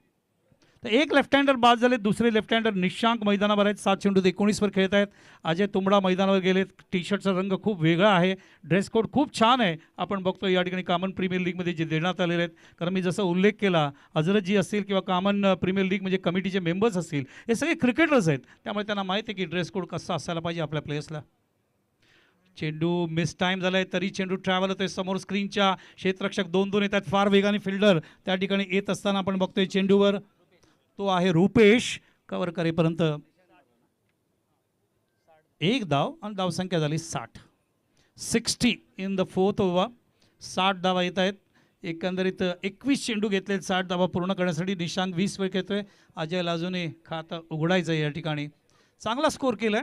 [SPEAKER 2] तर एक लेफ्ट हँडर बाद झाले, दुसरे लेफ्ट हँडर निशांक मैदानावर आहेत, 7 चेंडूत 19वर खेळत आहेत. अजय तुंबडा मैदानावर गेलेत. टी शर्टचा रंग खूप वेगळा आहे, ड्रेस कोड खूप छान आहे. आपण बघतो या ठिकाणी कॉमन प्रीमियर लीगमध्ये जे देण्यात आलेले आहेत, कारण मी जसं उल्लेख केला, हजरतजी असतील किंवा कॉमन प्रीमियर लीग म्हणजे कमिटीचे मेंबर्स असतील, हे सगळे क्रिकेटर्स आहेत, त्यामुळे त्यांना माहिती आहे की ड्रेस कोड कसा असायला पाहिजे आपल्या प्लेयर्सला. चेंडू मिस टाईम झालाय, तरी चेंडू ट्रॅव्हल होतोय समोर स्क्रीनच्या. क्षेत्ररक्षक 2-2 येतात, फार वेगाने फिल्डर त्या ठिकाणी येत असताना आपण बघतोय. चेंडूवर तो आहे रुपेश, कव्हर करेपर्यंत 1 धाव, आणि धावसंख्या झाली 60 इन द 4th ओव्हर. 60 धावा येत आहेत. एकंदरीत 21 चेंडू घेतलेत 60 धावा पूर्ण करण्यासाठी. निशांक 20 वेळ खेळतोय. अजय लाजूने खातं उघडायचं या ठिकाणी. चांगला स्कोर केलाय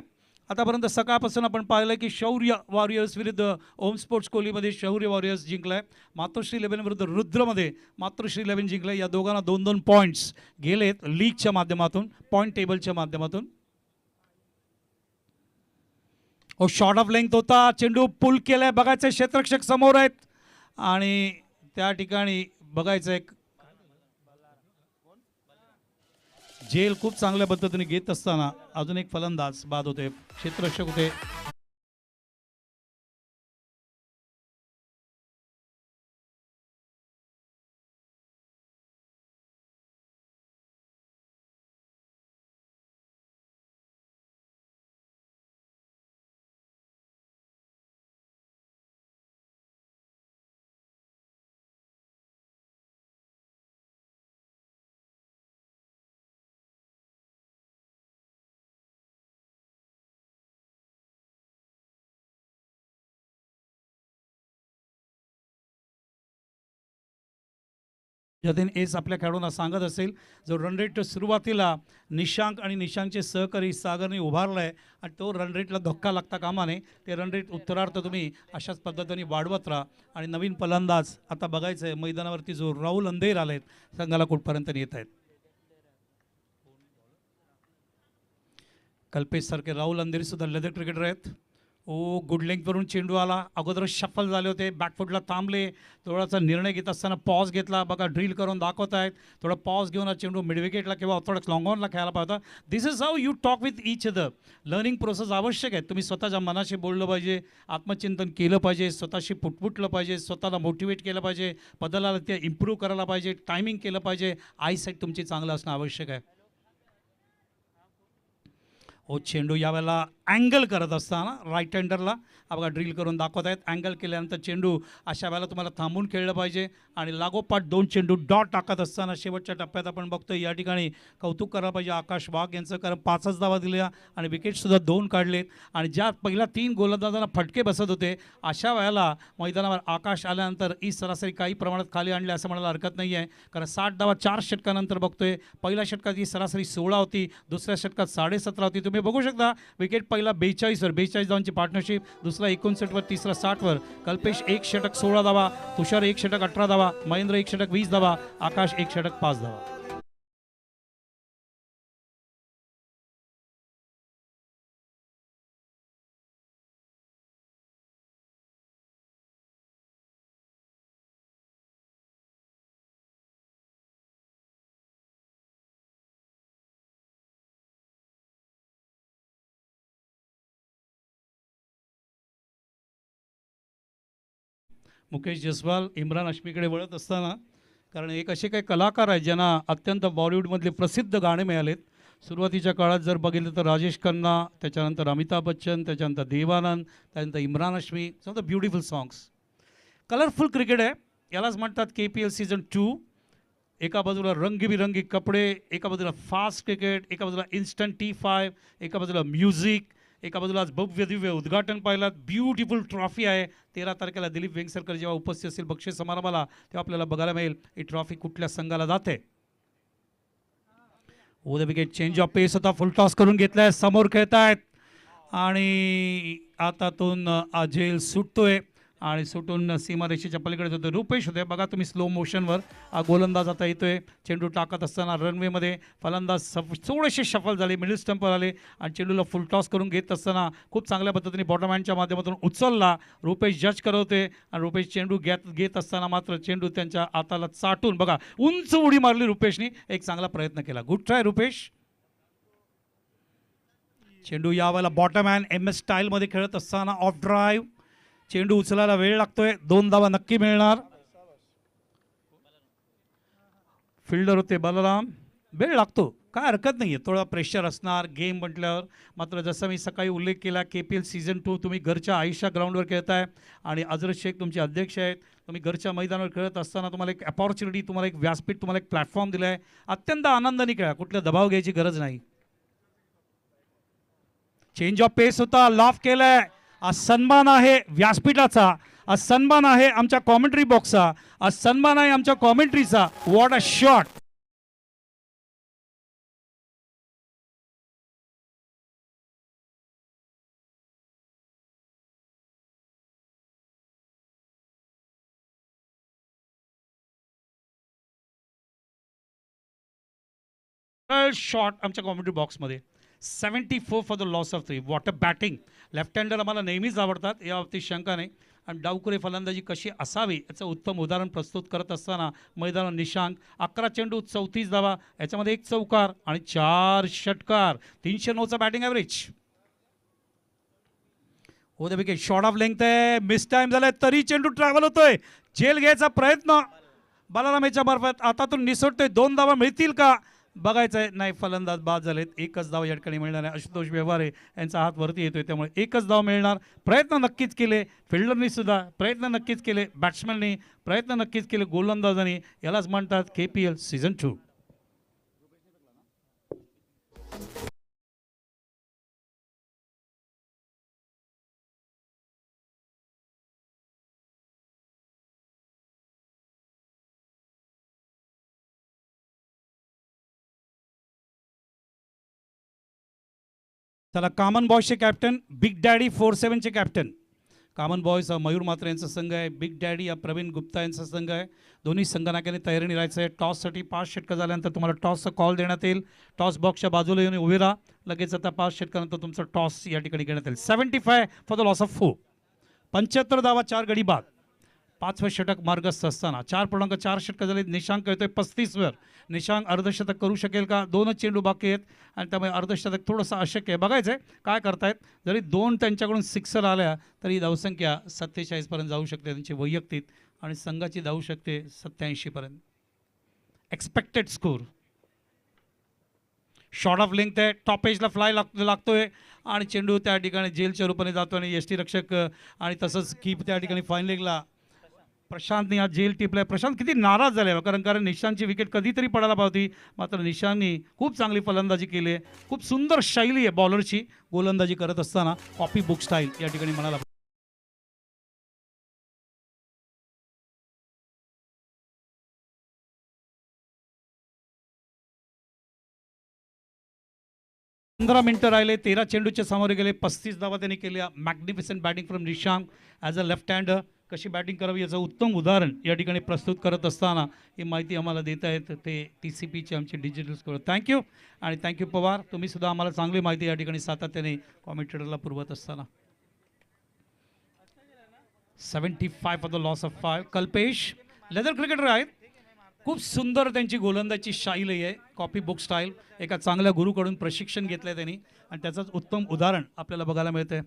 [SPEAKER 2] आतापर्यंत. सकाळपासून आपण पाहिलं की शौर्य वॉरियर्स विरुद्ध ओम स्पोर्ट्स कोहलीमध्ये शौर्य वॉरियर्स जिंकलाय. मातोश्री 11 विरुद्ध रुद्रमध्ये मातोश्री 11 जिंकलाय. या दोघांना 2-2 पॉईंट्स गेलेत लीगच्या माध्यमातून, पॉईंट टेबलच्या माध्यमातून. शॉर्ट ऑफ लेंथ होता, चेंडू पुल केलाय, बघायचं क्षेत्ररक्षक समोर आहेत, आणि त्या ठिकाणी बघायचं एक जेल खूप चांगल्या पद्धतीने घेत असताना अजून एक फलंदाज बाद होते, क्षेत्ररक्षक होते. जतीन एस आपल्या खेळाडूंना सांगत असेल, जो रन रेट सुरुवातीला निशांक आणि निशांकचे सहकारी सागरने उभारला आहे आणि तो रन रेटला धक्का लागता कामा नये. ते रन रेट उत्तरार्थ तुम्ही अशाच पद्धतीने वाढवत राहा. आणि नवीन फलंदाज आता बघायचं आहे मैदानावरती जो राहुल अंधेर आलेत, संघाला कुठपर्यंत येत आहेत. कल्पेश सारखे राहुल अंधेरी सुद्धा लेदर क्रिकेटर आहेत. ओ गुड लेंथवरून चेंडू आला, अगोदर शफल झाले होते, बॅकफुटला थांबले, थोडासा निर्णय घेत असताना पॉज घेतला. बघा ड्रिल करून दाखवत आहेत, थोडा पॉज घेऊन हा चेंडू मिडविकेटला किंवा थोडा लॉंगॉनला खेळायला पाहिजे. This is how you talk with each other. Learning process आवश्यक आहे. तुम्ही स्वतःच्या मनाशी बोललं पाहिजे, आत्मचिंतन केलं पाहिजे, स्वतःशी पुटपुटलं पाहिजे, स्वतःला मोटिवेट केलं पाहिजे, बदलाला ते इम्प्रूव्ह करायला पाहिजे, टायमिंग केलं पाहिजे, आयसाईट तुमची चांगलं असणं आवश्यक आहे. ओ चेंडू यावेळेला अँगल करत असताना राईट हँडरला बघा ड्रिल करून दाखवत आहेत. अँगल केल्यानंतर चेंडू अशा वेळेला तुम्हाला थांबून खेळलं पाहिजे. आणि लागोपाठ 2 चेंडू डॉट टाकत असताना शेवटच्या टप्प्यात आपण बघतोय या ठिकाणी कौतुक करायला पाहिजे आकाश वाघ यांचं, कारण 5च धावा दिल्या आणि विकेटसुद्धा 2 काढलेत. आणि ज्या पहिल्या 3 गोलंदाजांना फटके बसत होते, अशा वेळेला मैदानावर आकाश आल्यानंतर ही सरासरी काही प्रमाणात खाली आणली असं म्हणायला हरकत नाही आहे. कारण 60 धावा 4 षटकानंतर बघतोय. पहिल्या षटकात ही सरासरी 16 होती, दुसऱ्या षटकात 17.5 होती. तुम्ही बघू शकता विकेट पहिला 42 धावांची पार्टनरशिप, दुसरा 59 तिसरा 60 कल्पेश 1 षटक 16 धावा, तुषार 1 षटक 18 धावा, महेंद्र 1 षटक 20 धावा, आकाश 1 षटक 5 धावा. मुकेश जसवाल इम्रान हाशमीकडे वळत असताना, कारण एक असे काही कलाकार आहेत ज्यांना अत्यंत बॉलिवूडमधले प्रसिद्ध गाणे मिळालेत. सुरुवातीच्या काळात जर बघितलं तर राजेश खन्ना, त्याच्यानंतर अमिताभ बच्चन, त्याच्यानंतर देवानंद, त्यानंतर Imran Hashmi, some of the beautiful songs. Colourful cricket आहे, यालाच म्हणतात KPL सीझन 2. एका बाजूला रंगीबिरंगी कपडे, एका बाजूला फास्ट क्रिकेट, एका बाजूला इन्स्टंट T5, एका बाजूला म्युझिक, एका बाजूला आज भव्य दिव्य उद्घाटन पाहिलं. ब्युटिफुल ट्रॉफी आहे. 13 तारखेला दिलीप वेंगसरकर जेव्हा उपस्थित असतील बक्षीस समारंभाला, तेव्हा आपल्याला बघायला मिळेल ही ट्रॉफी कुठल्या संघाला जाते. The wicket change of pace होता, फुल टॉस करून घेतलाय, समोर खेळत आहेत आणि आतातून अजेल सुटतोय आणि सुटून सीमारेषेच्या पलीकडे होते रुपेश होते. बघा तुम्ही स्लो मोशनवर गोलंदाज आता येतोय. चेंडू टाकत असताना रनवेमध्ये फलंदाज थोडेसे शफल झाले, मिडल स्टंपवर आले आणि चेंडूला फुल टॉस करून घेत असताना खूप चांगल्या पद्धतीने बॉटम हँडच्या माध्यमातून उचलला. रुपेश जज करवते आणि रुपेश चेंडू घेत असताना मात्र चेंडू त्यांच्या हाताला चाटून बघा उंच उडी मारली रुपेशनी. एक चांगला प्रयत्न केला. Good try Rupesh. चेंडू यावेळेला बॉटम हँड MS स्टाईलमध्ये खेळत असताना ऑफ ड्राईव्ह, चेंडू उचलायला वेळ लागतोय, 2 धावा नक्की मिळणार. फिल्डर होते बलराम, वेळ लागतो काय हरकत नाही आहे, थोडा प्रेशर असणार गेम म्हटल्यावर. मात्र जसं मी सकाळी उल्लेख केला KPL सीझन 2 तुम्ही घरच्या आयुष्या ग्राउंडवर खेळताय आणि अजरत शेख तुमचे अध्यक्ष आहेत. तुम्ही घरच्या मैदानावर खेळत असताना तुम्हाला एक अपॉर्च्युनिटी, तुम्हाला एक व्यासपीठ, तुम्हाला एक प्लॅटफॉर्म दिला आहे. अत्यंत आनंदाने खेळा, कुठला दबाव घ्यायची गरज नाही. चेंज ऑफ पेस होता, लॉफ केलाय. आज सन्मान आहे व्यासपीठाचा, आज सन्मान आहे आमच्या कॉमेंट्री बॉक्सचा, आज सन्मान आहे आमच्या कॉमेंट्रीचा. What a shot. शॉट आमच्या कॉमेंट्री बॉक्समध्ये. 74 for the loss of 3. What a batting. Left hander आम्हाला नेहमीच आवडतात, या बाबतीत शंका नाही. आणि डावखुरे फलंदाजी कशी असावी याचं उत्तम उदाहरण प्रस्तुत करत असताना मैदानावर निशांक 11 चेंडू 34 धावा, याच्यामध्ये 1 चौकार आणि 4 षटकार, 309चा बॅटिंग ॲव्हरेज. हो the wicket short of length आहे, मिस टाइम झालाय तरी चेंडू ट्रॅव्हल होतोय. झेल घ्यायचा प्रयत्न बलराम याच्या मार्फत, आतातून निसटतोय. 2 धावा मिळतील का बघायचं आहे. नाही, फलंदाज बाद झालेत. 1च धाव या ठिकाणी मिळणार आहे. आशुतोष व्यवहारे यांचा हात वरती येतोय, त्यामुळे 1च धाव मिळणार. प्रयत्न नक्कीच केले फिल्डरनी, सुद्धा प्रयत्न नक्कीच केले बॅट्समॅननी, प्रयत्न नक्कीच केले गोलंदाजांनी. यालाच म्हणतात KPL सीझन 2. चला कॉमन बॉयजचे कॅप्टन बिग डॅडी 47चे कॅप्टन. कॉमन बॉयज हा मयूर म्हात्रे यांचा संघ आहे. बिग डॅडी हा प्रवीण गुप्ता यांचा संघ आहे. दोन्ही संघनायकांनी तयारीने राहायचं आहे. टॉससाठी 5 षटकं झाल्यानंतर तुम्हाला टॉसचा कॉल देण्यात येईल. टॉस बॉक्सच्या बाजूला येऊन उभे राहा. लगेच आता 5 षटकानंतर तुमचा टॉस या ठिकाणी घेण्यात येईल. 75 फॉर द लॉस ऑफ 4. 75 धावा 4 गडी बाद. 5वें षटक मार्गस्थ असताना 4.4 षटकं झाले. निशांक येतोय 35वर. निशांक अर्धशतक करू शकेल का? 2च चेंडू बाकी आहेत आणि त्यामुळे अर्धशतक थोडंसं अशक्य आहे. बघायचं आहे काय करतायत. जरी 2 त्यांच्याकडून सिक्सर आल्या तरी धावसंख्या 47 पर्यंत जाऊ शकते त्यांची वैयक्तिक आणि संघाची धावू शकते 87 पर्यंत. Expected score. Short of length आहे. टॉप एजला फ्लाय लागतोय आणि चेंडू त्या ठिकाणी जेलच्या रूपाने जातो आणि यष्टीरक्षक आणि तसंच कीप त्या ठिकाणी फाईन लेगला. प्रशांतने आज जेल टिपलाय. प्रशांत किती नाराज झाले कारण निशांतची विकेट कधीतरी पडायला पाहिजे. मात्र निशांतनी खूप चांगली फलंदाजी केली आहे. खूप सुंदर शैली आहे बॉलरची गोलंदाजी करत असताना. कॉपी बुक स्टाईल या ठिकाणी म्हणाला. 15 मिनिटं राहिले. 13 चेंडूच्या सामोरे गेले. 35 धावा त्यांनी केल्या. Magnificent batting from Nishank as a left हँडर. कशी बॅटिंग करावी याचं उत्तम उदाहरण या ठिकाणी प्रस्तुत करत असताना ही माहिती आम्हाला देत आहेत ते TCPचे आमचे डिजिटल स्कोर. थँक्यू आणि थँक्यू पवार. तुम्ही सुद्धा आम्हाला चांगली माहिती या ठिकाणी सातत्याने कॉमेंटेटरला पुरवत असताना. 75 for the loss of 5. Kalpesh leather cricketer आहेत. खूप सुंदर त्यांची गोलंदाजी शैली आहे. Copy book style. एका चांगल्या गुरुकडून प्रशिक्षण घेतलं आहे त्यांनी आणि त्याचंच उत्तम उदाहरण आपल्याला बघायला मिळतंय.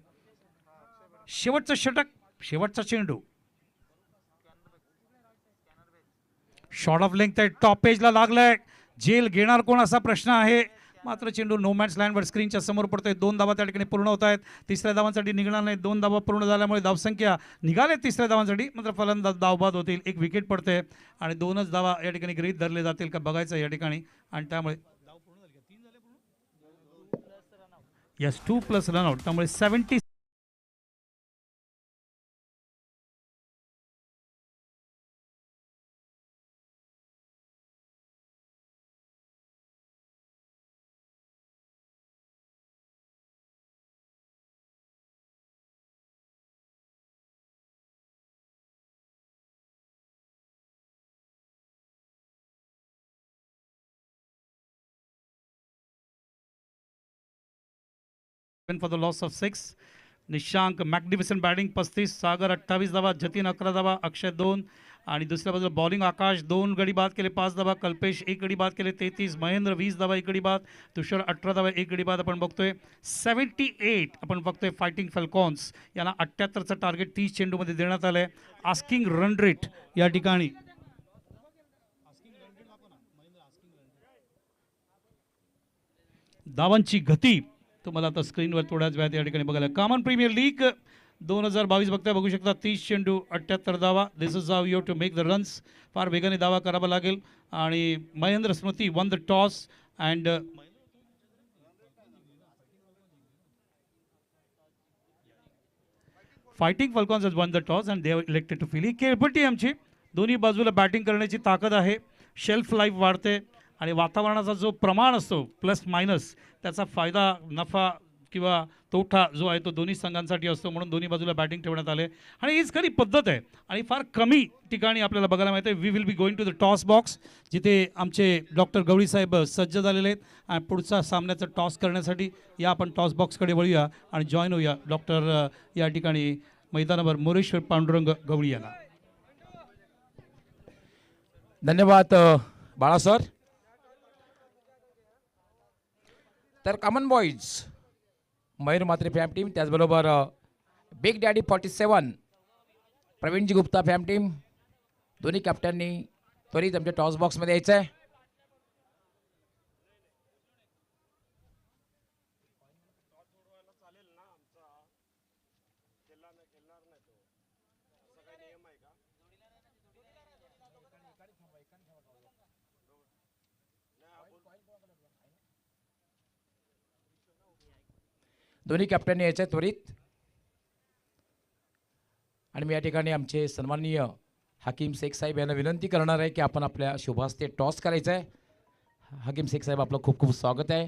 [SPEAKER 2] शेवटचं षटक. शेवटचा चेंडू. शॉर्ट ऑफ लेंथ आहे. टॉप पेजला लागलाय. जेल घेणार कोण असा प्रश्न आहे. मात्र चेंडू नो मॅच लँडवर स्क्रीनच्या समोर पडतोय. 2 धावा त्या ठिकाणी पूर्ण होत आहेत. तिसऱ्या धावांसाठी निघणार नाही. 2 धावा पूर्ण झाल्यामुळे धावसंख्या निघाले तिसऱ्या धावांसाठी. मात्र फलंदाज धावबाद होतील. 1 विकेट पडते आणि 2च धावा या ठिकाणी गृहीत धरले जातील का बघायचं या ठिकाणी. आणि त्यामुळे यस 2+ रनआउट. त्यामुळे 70. For the loss of 6. Nishank magnificent batting 35. सागर 28 धावा. जतीन 11 धावा. अक्षय 2 आणि दुसऱ्या बाजूला बॉलिंग आकाश 2 गडी बाद केले 5 धावा. कल्पेश 1 गडी बाद केले 33. महेंद्र 20 धावा 1 गडी बाद. तुषार 18 धावा 1 गडी बाद. आपण बघतोय 78 आपण बघतोय. फायटिंग फॅल्कॉन्स यांना 78चं टार्गेट 30 चेंडूमध्ये देण्यात आलं आहे. आस्किंग रन रेट या ठिकाणी धावांची गती तुम्हाला आता स्क्रीनवर थोड्याच वेळात या ठिकाणी बघायला. कॉमन प्रीमियर लीग 2022 बघताय. बघू शकता 30 चेंडू 78 धावा. This is how you to make the runs. फार वेगाने धावा करावा लागेल आणि Mahendra Smruti won the toss and fighting falcons has won the toss and they have elected to field. ही केळपट्टी आमची दोन्ही बाजूला बॅटिंग करण्याची ताकद आहे. शेल्फ लाईफ वाढते आणि वातावरणाचा जो प्रमाण असतो प्लस मायनस त्याचा फायदा नफा किंवा तोटा जो आहे तो दोन्ही संघांसाठी असतो. म्हणून दोन्ही बाजूला बॅटिंग ठेवण्यात आले आणि हीच खरी पद्धत आहे आणि फार कमी ठिकाणी आपल्याला बघायला मिळते. We will be going to the toss box जिथे आमचे डॉक्टर गवळी साहेब सज्ज झालेले आहेत आणि पुढचा सामन्याचा टॉस करण्यासाठी या आपण टॉस बॉक्सकडे वळूया आणि जॉईन होऊया डॉक्टर या ठिकाणी मैदानावर मोरेश्वर पांडुरंग गवळी यांना.
[SPEAKER 3] धन्यवाद बाळा सर. तर common boys Mayur Mhatre फॅम team त्याचबरोबर big daddy 47 Pravinji Gupta फॅम team दोन्ही कॅप्टननी त्वरित आमच्या टॉस बॉक्समध्ये यायचं आहे. दोन्ही कॅप्टनने यायचं आहे त्वरित. आणि मी या ठिकाणी आमचे सन्माननीय हकीम शेख साहेब यांना विनंती करणार आहे की आपण आपल्या शुभास्ते टॉस करायचं आहे. हकीम शेख साहेब आपलं खूप खूप स्वागत आहे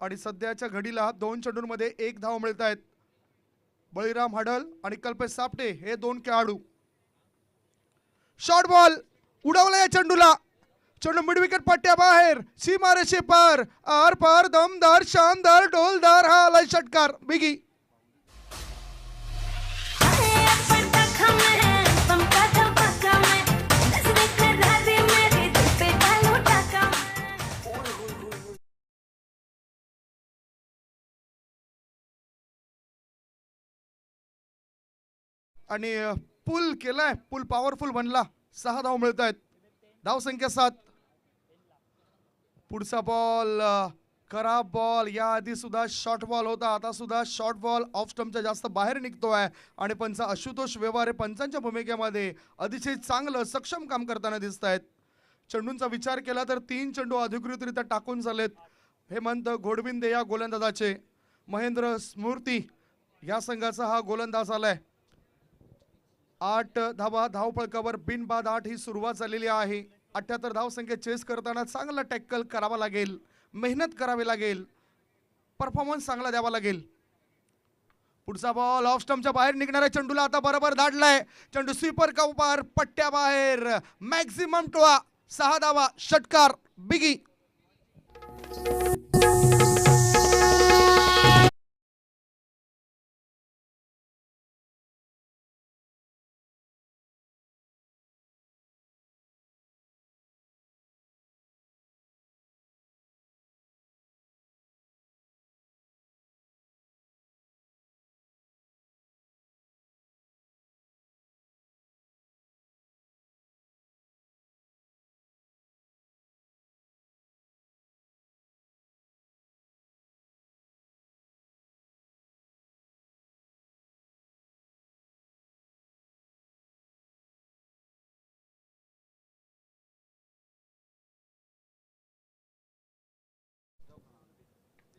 [SPEAKER 4] आणि सध्याच्या घडीला 2 चेंडूंमध्ये 1 धाव मिळत आहेत. बळीराम हडल आणि कल्पेश सापटे हे 2 खेळाडू. शॉर्ट बॉल उडवला या चेंडूला. चेंडू मिड विकेट पट्ट्या बाहेर, सीमारेषे पार, आर पार, दमदार, शानदार, डोलदार हा आलाय षटकार. बिगी आणि पुल केलाय, पुल पॉवरफुल बनला. 6 धाव मिळत आहेत. धाव संख्या 7. पुढचा बॉल खराब बॉल. याआधी सुद्धा शॉर्ट बॉल होता, आता सुद्धा शॉर्ट बॉल ऑफ स्टंपच्या जास्त बाहेर निघतोय आणि पंच आशुतोष व्यवहारे पंचांच्या भूमिकेमध्ये अतिशय चांगलं सक्षम काम करताना दिसत आहेत. चेंडूंचा विचार केला तर 3 चेंडू अधिकृतरित्या टाकून झालेत. हेमंत घोडबिंदे या गोलंदाजाचे. महेंद्र स्मृती या संघाचा हा गोलंदाज आलाय. 8 धावा धावफलकावर बिनबाद 8 ही सुरुवात झालेली आहे. 78 धाव संख्या चेस करताना चांगला टॅकल करावा लागेल, मेहनत करावी लागेल, परफॉर्मन्स चांगला द्यावा लागेल. पुढचा बॉल ऑफ स्टंपच्या बाहेर निघणाऱ्या चेंडूला आता बरोबर दाटलाय. चेंडू स्वीपर कव्हर पट्ट्या बाहेर. मॅक्झिमम टोळा 6 धावा षटकार. बिगी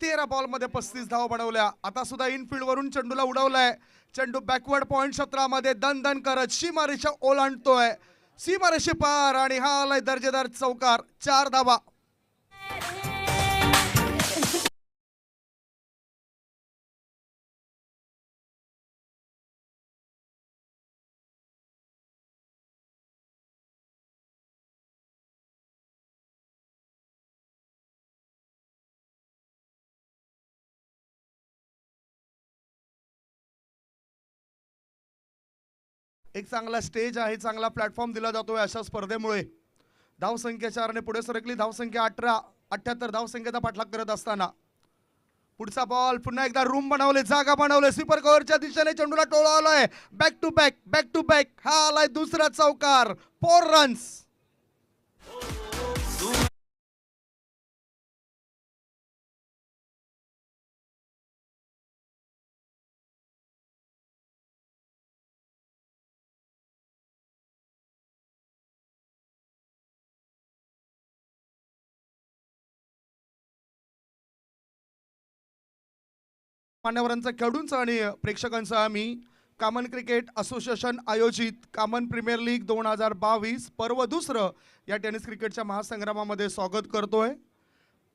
[SPEAKER 4] तेरा बॉल मध्ये 35 धावा बनवल्या. आता सुद्धा इनफिल्ड वरून चेंडूला उडवलाय. चेंडू बॅकवर्ड पॉइंट क्षेत्रामध्ये दन दन करत सीमारेषा ओलांडतोय. सीमारेषे पार आणि हा आलाय दर्जेदार चौकार. 4 धावा. एक चांगला स्टेज आहे, चांगला प्लॅटफॉर्म दिला जातोय अशा स्पर्धेमुळे. धाव संख्या 4 ने पुढे सरकली. धाव संख्या 18. 78 धाव संख्येचा पाठलाग करत असताना पुढचा बॉल पुन्हा एकदा रूम बनवले, जागा बनवले. स्वीपर कव्हरच्या दिशेने चेंडूला टोळवलाय. Back to back, back to back हा आलाय दुसरा चौकार. 4 रन्स. मान्यवरांचा, खेळाडूंचा आणि प्रेक्षकांचा आम्ही कामन क्रिकेट असोसिएशन आयोजित कामन प्रीमियर लीग 2022 पर्व दुसरं या टेनिस क्रिकेटच्या महासंग्रामामध्ये स्वागत करतोय.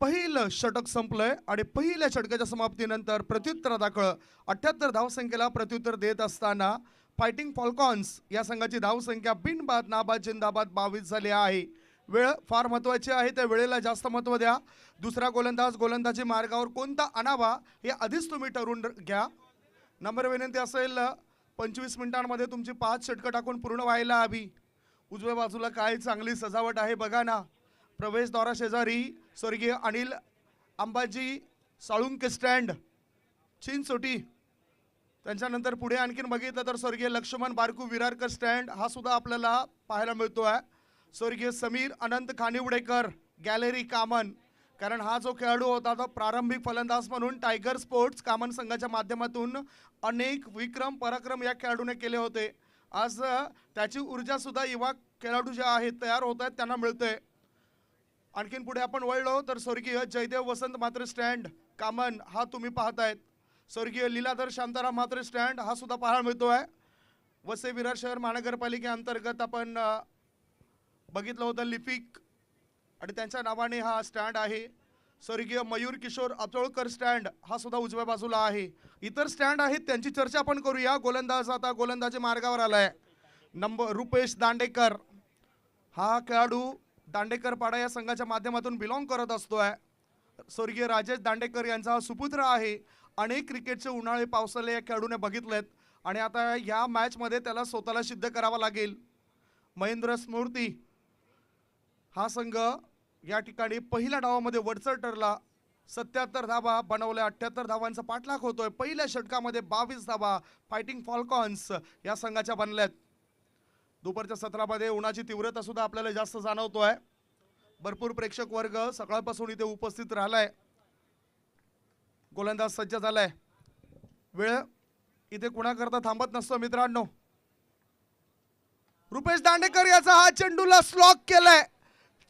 [SPEAKER 4] पहिलं षटक संपलंय आणि पहिल्या षटकाच्या समाप्तीनंतर प्रत्युत्तरादाखल 78 धावसंख्येला प्रत्युत्तर देत असताना फायटिंग फॉल्कॉन्स या संघाची धावसंख्या बिनबाद नाबाद जिंदाबाद 22 झाली आहे. वेळ फार महत्त्वाची आहे, त्या वेळेला जास्त महत्त्व द्या. दुसरा गोलंदाज गोलंदाजी मार्गावर कोणता आणावा हे आधीच तुम्ही ठरवून घ्या. नम्र विनंती असेल 25 मिनिटांमध्ये तुमची 5 षटकं टाकून पूर्ण व्हायला हवी. उजव्या बाजूला काय चांगली सजावट आहे बघा ना. प्रवेशद्वारा शेजारी स्वर्गीय अनिल अंबाजी साळुंके स्टँड चिंचोटी. त्यांच्यानंतर पुढे आणखीन बघितलं तर स्वर्गीय लक्ष्मण बारकू विरारकर स्टँड हा सुद्धा आपल्याला पाहायला मिळतो आहे. स्वर्गीय समीर अनंत खानिवडेकर गॅलरी कामन, कारण हा जो खेळाडू होता तो प्रारंभिक फलंदाज म्हणून टायगर स्पोर्ट्स कामन संघाच्या माध्यमातून अनेक विक्रम पराक्रम या खेळाडूने केले होते. आज त्याची ऊर्जा सुद्धा युवा खेळाडू जे आहेत तयार होत आहेत त्यांना मिळते. आणखीन पुढे आपण वळलो तर स्वर्गीय जयदेव वसंत म्हात्रे स्टँड कामन हा तुम्ही पाहतायत. स्वर्गीय लीलाधर शांताराम म्हात्रे स्टँड हा सुद्धा पाहायला मिळतो आहे. वसई विरार शहर महानगरपालिकेअंतर्गत आपण बघितलं होतं लिपिक आणि त्यांच्या नावाने हा स्टँड आहे. स्वर्गीय मयूर किशोर अतोळकर स्टँड हा सुद्धा उजव्या बाजूला आहे. इतर स्टँड आहेत त्यांची चर्चा आपण करूया. गोलंदाज आता गोलंदाजी मार्गावर आलाय. रुपेश दांडेकर हा खेळाडू दांडेकर पाडा या संघाच्या माध्यमातून बिलॉंग करत असतोय. स्वर्गीय राजेश दांडेकर यांचा हा सुपुत्र आहे. अनेक क्रिकेटचे उन्हाळे पावसाळे या खेळाडूने बघितलेत आणि आता या मॅचमध्ये त्याला स्वतःला सिद्ध करावं लागेल. महेंद्र स्मृती हा संघ या ठिकाणी पहिल्या डावामध्ये वरचढ ठरला. 77 धावा बनवल्या. 78 धावांचा पाठलाग होतोय. पहिल्या षटकामध्ये 22 धावा फायटिंग फॉल्कॉन्स या संघाच्या बनल्यात. दुपारच्या सत्रामध्ये उन्हाची तीव्रता सुद्धा आपल्याला जास्त जाणवतोय. भरपूर प्रेक्षक वर्ग सकाळपासून इथे उपस्थित राहिलाय. गोलंदाज सज्ज झालाय. वेळ इथे कुणाकरता थांबत नसतो मित्रांनो. रुपेश दांडेकर याचा हा चेंडूला स्लॉक केलाय.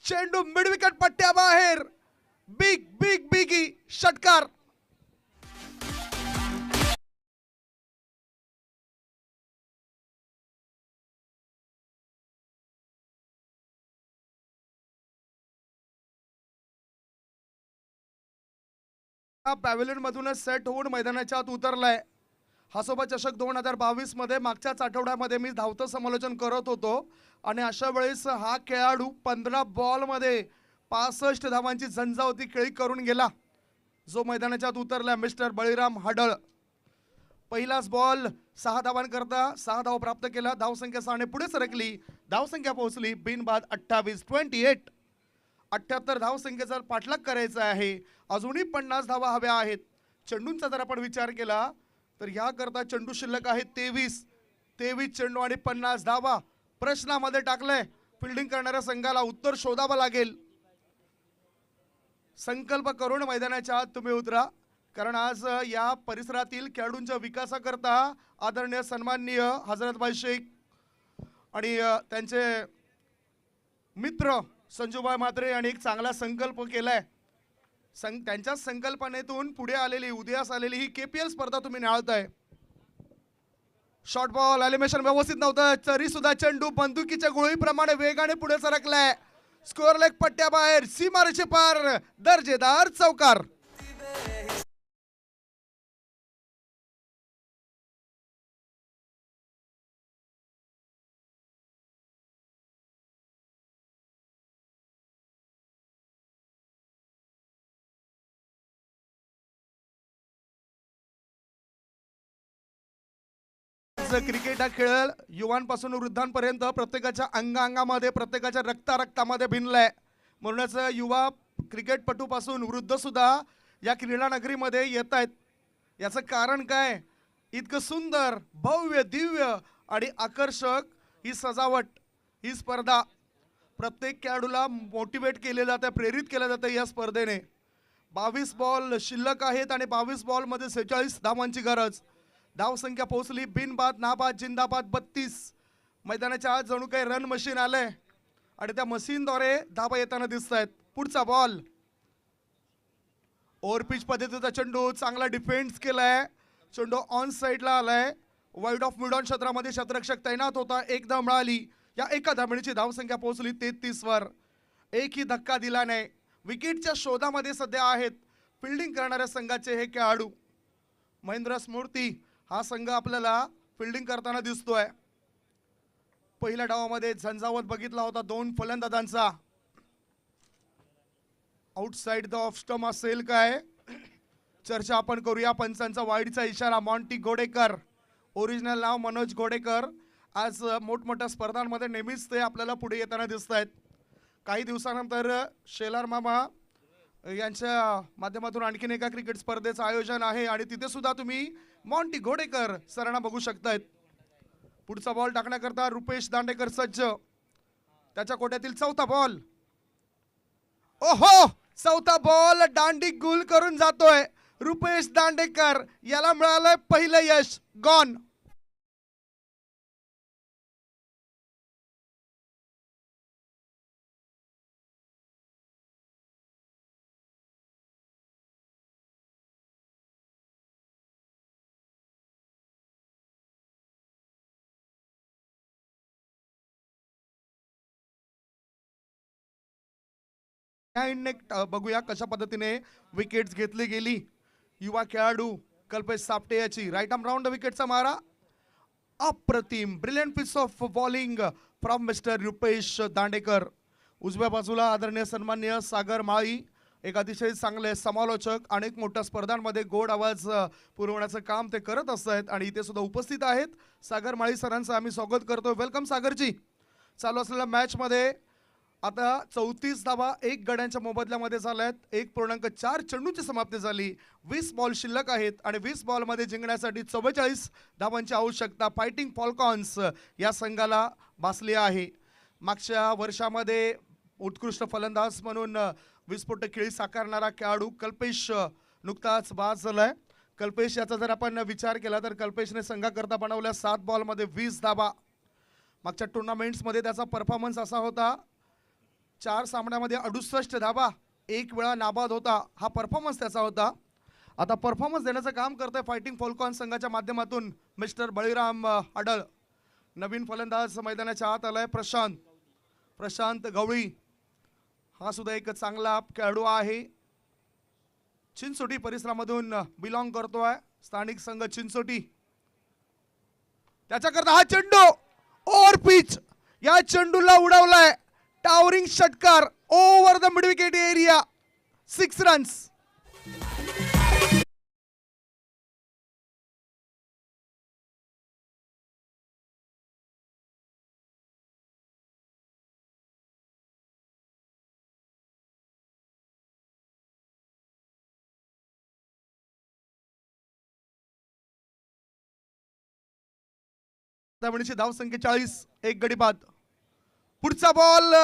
[SPEAKER 4] चेंडू मिड विकेट पट्ट्याबाहेर. बिग बिग बिगी षटकार. पॅव्हेलियन मधूनच सेट होऊन मैदानाच्या आत उतरलाय. हासोबा चषक 2022 मध्ये मागच्याच आठवड्यामध्ये मी धावतं समालोचन करत होतो आणि अशा वेळेस हा खेळाडू 15 बॉलमध्ये 65 धावांची झंझावती खेळी करून गेला. जो मैदानाच्या आत उतरला मिस्टर बळीराम हडळ. पहिलाच बॉल 6 धावांकरता 6 धावा प्राप्त केला. धावसंख्या 6 ने पुढे सरकली. धावसंख्या पोहोचली बिनबाद 28. 78 धावसंख्येचा पाठलाग करायचा आहे. अजूनही 50 धावा हव्या आहेत. चेंडूंचा जर आपण विचार केला तर याकरता चेंडू शिल्लक आहे 23 चेंडू आणि 50 धावा प्रश्नामध्ये टाकलंय. फिल्डिंग करणाऱ्या संघाला उत्तर शोधावं लागेल. संकल्प करून मैदानाच्या आत तुम्ही उतरा, कारण आज या परिसरातील खेळाडूंच्या विकासाकरता आदरणीय सन्माननीय हजरतभाई शेख आणि त्यांचे मित्र संजूभाई म्हात्रे यांनी एक चांगला संकल्प केलाय. त्यांच्या संकल्पनेतून पुढे आलेली उदयास आलेली ही KPL स्पर्धा तुम्ही निहाळताय. शॉर्ट बॉल एलिमिनेशन व्यवस्थित नव्हतं तरी सुद्धा चेंडू बंदुकीच्या गोळीप्रमाणे वेगाने पुढे सरकलाय. Score leg पट्ट्याबाहेर. सीमारेषे पार. दर्जेदार चौकार. क्रिकेट हा खेळ युवांपासून वृद्धांपर्यंत प्रत्येकाच्या अंगामध्ये प्रत्येकाच्या रक्तामध्ये भिनलाय. म्हणूनच युवा क्रिकेटपटूपासून वृद्ध सुद्धा या क्रीडा नगरीमध्ये येत आहेत. याचं कारण काय? इतकं सुंदर भव्य दिव्य आणि आकर्षक ही सजावट, ही स्पर्धा प्रत्येक खेळाडूला मोटिवेट केले जाते, प्रेरित केलं जातं या स्पर्धेने. 22 बॉल शिल्लक आहेत आणि 22 बॉलमध्ये 46 धावांची गरज. धावसंख्या पोहोचली बिनबाद नाबाद जिंदाबाद 32. मैदानाच्या आत जणू काही रन मशीन आलंय आणि त्या मशीनद्वारे धावा येताना दिसत आहेत. पुढचा बॉल ओव्हरपिच पद्धतीचा चेंडू चांगला डिफेन्स केलाय. चेंडू ऑन साईडला आलाय. वाईड ऑफ मिड ऑन क्षेत्रामध्ये क्षेत्ररक्षक तैनात होता. एक धाव मिळाली. या एका धावणीची धावसंख्या पोहोचली 33 वर. एकही धक्का दिला नाही. विकेटच्या शोधामध्ये सध्या आहेत फिल्डिंग करणाऱ्या संघाचे हे खेळाडू. महेंद्र स्मृती हा संघ आपल्याला फिल्डिंग करताना दिसतोय. पहिल्या डावामध्ये झंझावत बघितला होता 2 फलंदाजांचा. आउटसाइड द ऑफ स्टंप असेल काय चर्चा आपण करूया. पंचांचा वाईडचा इशारा. मॉन्टी घोडेकर, ओरिजिनल नाव मनोज घोडेकर. आज मोठमोठ्या स्पर्धांमध्ये नेहमीच ते आपल्याला पुढे येताना दिसत आहेत. काही दिवसानंतर शेलार मामा यांच्या माध्यमातून आणखीन एका क्रिकेट स्पर्धेचं आयोजन आहे आणि तिथे सुद्धा तुम्ही मॉन्टी घोडेकर सरांना बघू शकतायत. पुढचा बॉल टाकण्याकरता रुपेश दांडेकर सज्ज. त्याच्या कोट्यातील चौथा बॉल. ओहो, चौथा बॉल दांडी गुल करून जातोय रुपेश दांडेकर. याला मिळालंय पहिलं यश. गॉन. बघूया कशा पद्धतीने विकेट्स घेतली गेली. युवा खेळाडू कल्पेश सापटे याची राईट आर्म राऊंड विकेटचा मारा. अप्रतिम brilliant piece of bowling from mister Rupesh Dandekar. उजव्या बाजूला आदरणीय सन्माननीय सागर माळी, एक अतिशय चांगले समालोचक, अनेक मोठ्या स्पर्धांमध्ये गोड आवाज पुरवण्याचं काम ते करत असतात आणि इथे सुद्धा उपस्थित आहेत. सागर माळी सरांचं आम्ही स्वागत करतोय. वेलकम सागरजी. चालू असलेल्या मॅचमध्ये आता 34 धावा 1 गड्यांच्या मोबदल्यामध्ये झाल्यात. 1.4 चेंडूची समाप्ती झाली. 20 बॉल शिल्लक आहेत आणि 20 बॉलमध्ये जिंकण्यासाठी 44 धावांची आवश्यकता फायटिंग फॉल्कॉन्स या संघाला भासली आहे. मागच्या वर्षामध्ये उत्कृष्ट फलंदाज म्हणून विस्फोटक खेळी साकारणारा खेळाडू कल्पेश नुकताच बाद झालाय. कल्पेश याचा जर आपण विचार केला तर कल्पेशने संघाकरता बनवल्या 7 बॉलमध्ये 20 धावा. मागच्या टुर्नामेंट्समध्ये त्याचा परफॉर्मन्स असा होता, 4 सामन्यामध्ये 68 धावा, 1 वेळा नाबाद होता. हा परफॉर्मन्स त्याचा होता. आता परफॉर्मन्स देण्याचं काम करतोय फायटिंग फॉल्कॉन संघाच्या माध्यमातून मिस्टर बळीराम हडळ. नवीन फलंदाज मैदानाच्या आत आलाय प्रशांत गवळी. हा सुद्धा एक चांगला खेळाडू आहे. चिंचोटी परिसरामधून बिलॉंग करतोय. स्थानिक संघ चिंचोटी. त्याच्याकरता हा चेंडू ओव्हर पिच, या चेंडूला उडवलाय. टावरिंग षटकार over the mid wicket area. 6 runs. धाव संख्या 40. 1 गडी बाद. पुढचा बॉल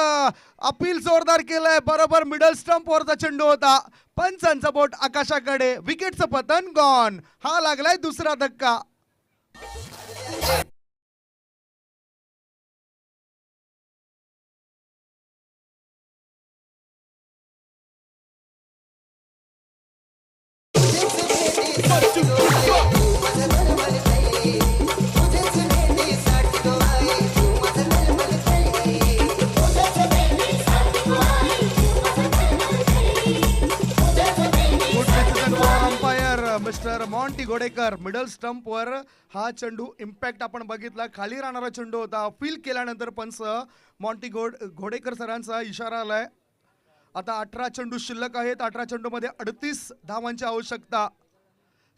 [SPEAKER 4] अपील जोरदार केलाय. बरोबर मिडल स्टंप वरचा चेंडू होता. पंचांचा बोट आकाशाकडे. विकेटचं पतन गॉन. हा लागलाय दुसरा धक्का. Mister Monty Ghodekar. मिडल स्टंपवर हा चेंडू इम्पॅक्ट आपण बघितला. खाली राहणारा चेंडू होता. फील केल्यानंतर पंच मॉन्टी घोडेकर सरांचा इशारा आलाय. आता 18 चेंडू शिल्लक आहेत. 18 चेंडूमध्ये 38 धावांची आवश्यकता.